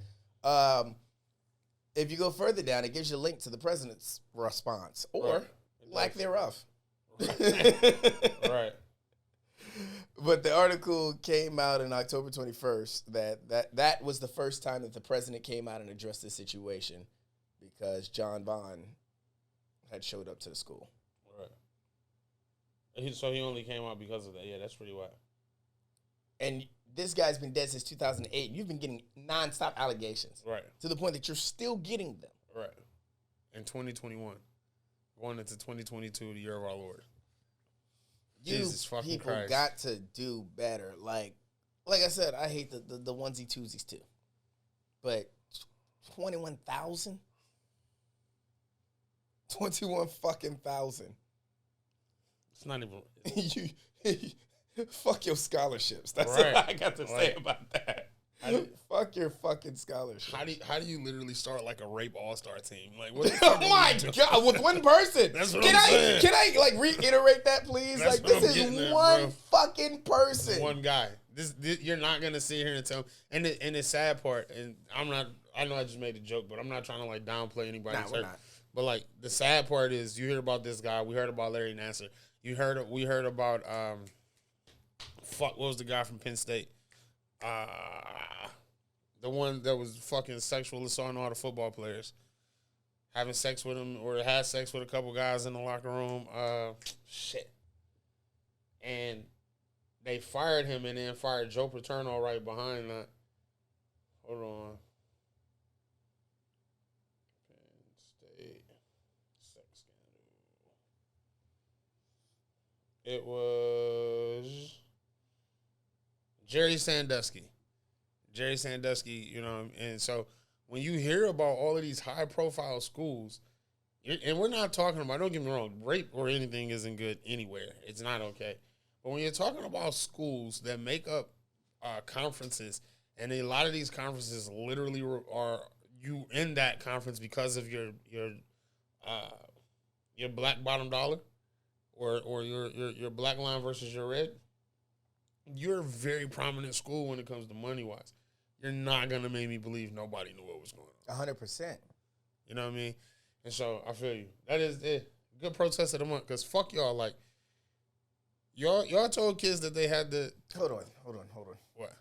If you go further down, it gives you a link to the president's response or lack thereof. Right. But the article came out on October 21st that was the first time that the president came out and addressed this situation because John Bond had showed up to the school. Right. So he only came out because of that. Yeah, that's pretty wild. And this guy's been dead since 2008. You've been getting nonstop allegations. Right. To the point that you're still getting them. Right. In 2021. Going into 2022, the year of our Lord. Jesus fucking people Christ. Got to do better. Like I said, I hate the onesie twosies too. But 21,000? 21 fucking thousand. It's not even fuck your scholarships. That's right. what I got to say about that. Fuck your fucking scholarship. How do you literally start like a rape all-star team? Like, what oh my God, with one person. That's what I'm saying. Can I like reiterate that, please? That's like, what this I'm is getting at, one bro. fucking person. One guy. This you're not gonna sit here and tell. And the sad part, and I know I just made a joke, but I'm not trying to like downplay anybody's Nah, we're hurt. not. But like the sad part is, you hear about this guy. We heard about Larry Nassar. We heard about what was the guy from Penn State? The one that was fucking sexual assaulting all the football players, having sex with them or had sex with a couple guys in the locker room. Shit. And they fired him and then fired Joe Paterno right behind that. Hold on. Penn State sex scandal. It was Jerry Sandusky. And so when you hear about all of these high-profile schools, and we're not talking about, don't get me wrong, rape or anything isn't good anywhere. It's not okay. But when you're talking about schools that make up conferences, and a lot of these conferences literally are you in that conference because of your black bottom dollar or your black line versus your red, you're a very prominent school when it comes to money-wise. You're not going to make me believe nobody knew what was going on. 100%. You know what I mean? And so, I feel you. That is it. Good protest of the month, because fuck y'all. Like, y'all told kids that they had to... Hold on. What?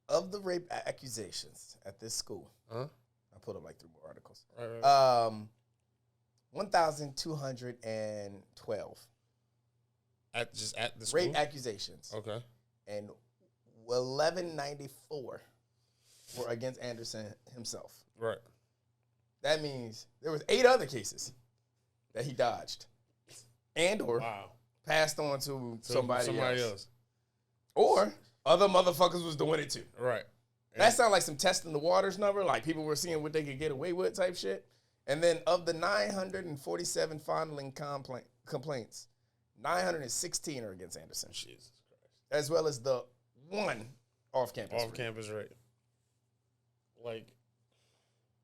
Of the rape accusations at this school, Huh? I pulled up like 3 more articles. Right. 1,212 At the school? rape accusations. Okay. And 1,194 were against Anderson himself. Right. That means there was 8 other cases that he dodged and or Wow. passed on to somebody else. else. Or other motherfuckers was doing it too. Right. That sounds like some testing the waters number, like people were seeing what they could get away with type shit. And then of the 947 fondling complaints, 916 are against Anderson. Jesus Christ. As well as the one off-campus. Off-campus rape. Like,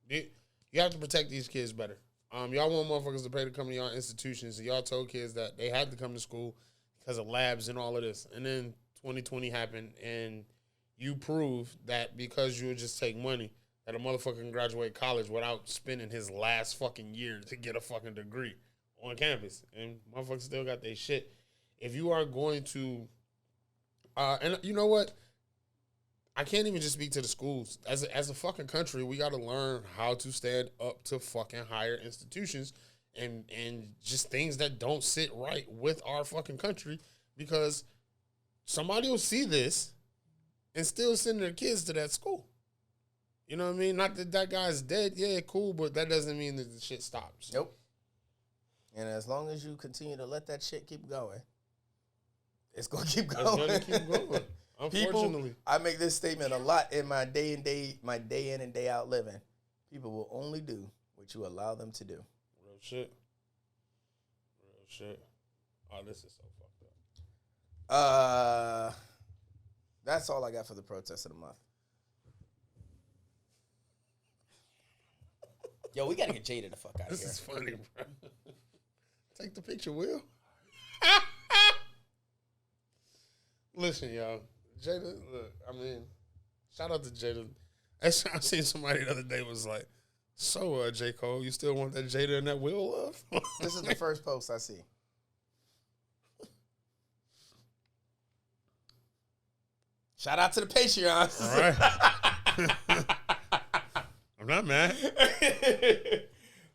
you have to protect these kids better. Y'all want motherfuckers to pay to come to y'all institutions, and y'all told kids that they had to come to school because of labs and all of this. And then 2020 happened, and you proved that because you would just take money, that a motherfucker can graduate college without spending his last fucking year to get a fucking degree on campus. And motherfuckers still got their shit. If you are going to, and you know what? I can't even just speak to the schools. As a fucking country, we got to learn how to stand up to fucking higher institutions and just things that don't sit right with our fucking country, because somebody will see this and still send their kids to that school. You know what I mean? Not that that guy's dead. Yeah, cool, but that doesn't mean that the shit stops. Nope. And as long as you continue to let that shit keep going, it's gonna keep going. It's gonna keep going. Unfortunately, People, I make this statement a lot in my day in and day out living. People will only do what you allow them to do. Real shit. Real shit. Oh, this is so fucked up. That's all I got for the protest of the month. Yo, we gotta get Jada the fuck out of here. This is funny, bro. Take the picture, Will. Listen, y'all. Jada, look, I mean, shout out to Jada. I seen somebody the other day was like, so, J. Cole, you still want that Jada and that Will love? This is the first post I see. Shout out to the Patreons. All right. I'm not mad.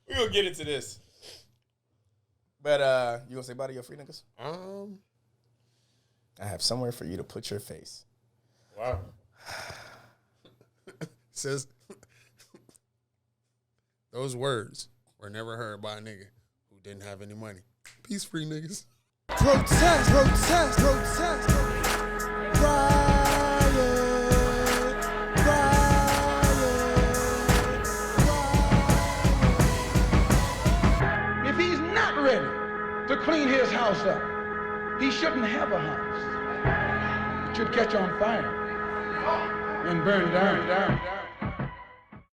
We're going to get into this. But you going to say bye to your free niggas? I have somewhere for you to put your face. Wow. Says, those words were never heard by a nigga who didn't have any money. Peace, free niggas. Protest, protest, protest. Riot, riot. If he's not ready to clean his house up, he shouldn't have a house. It should catch on fire and burn down.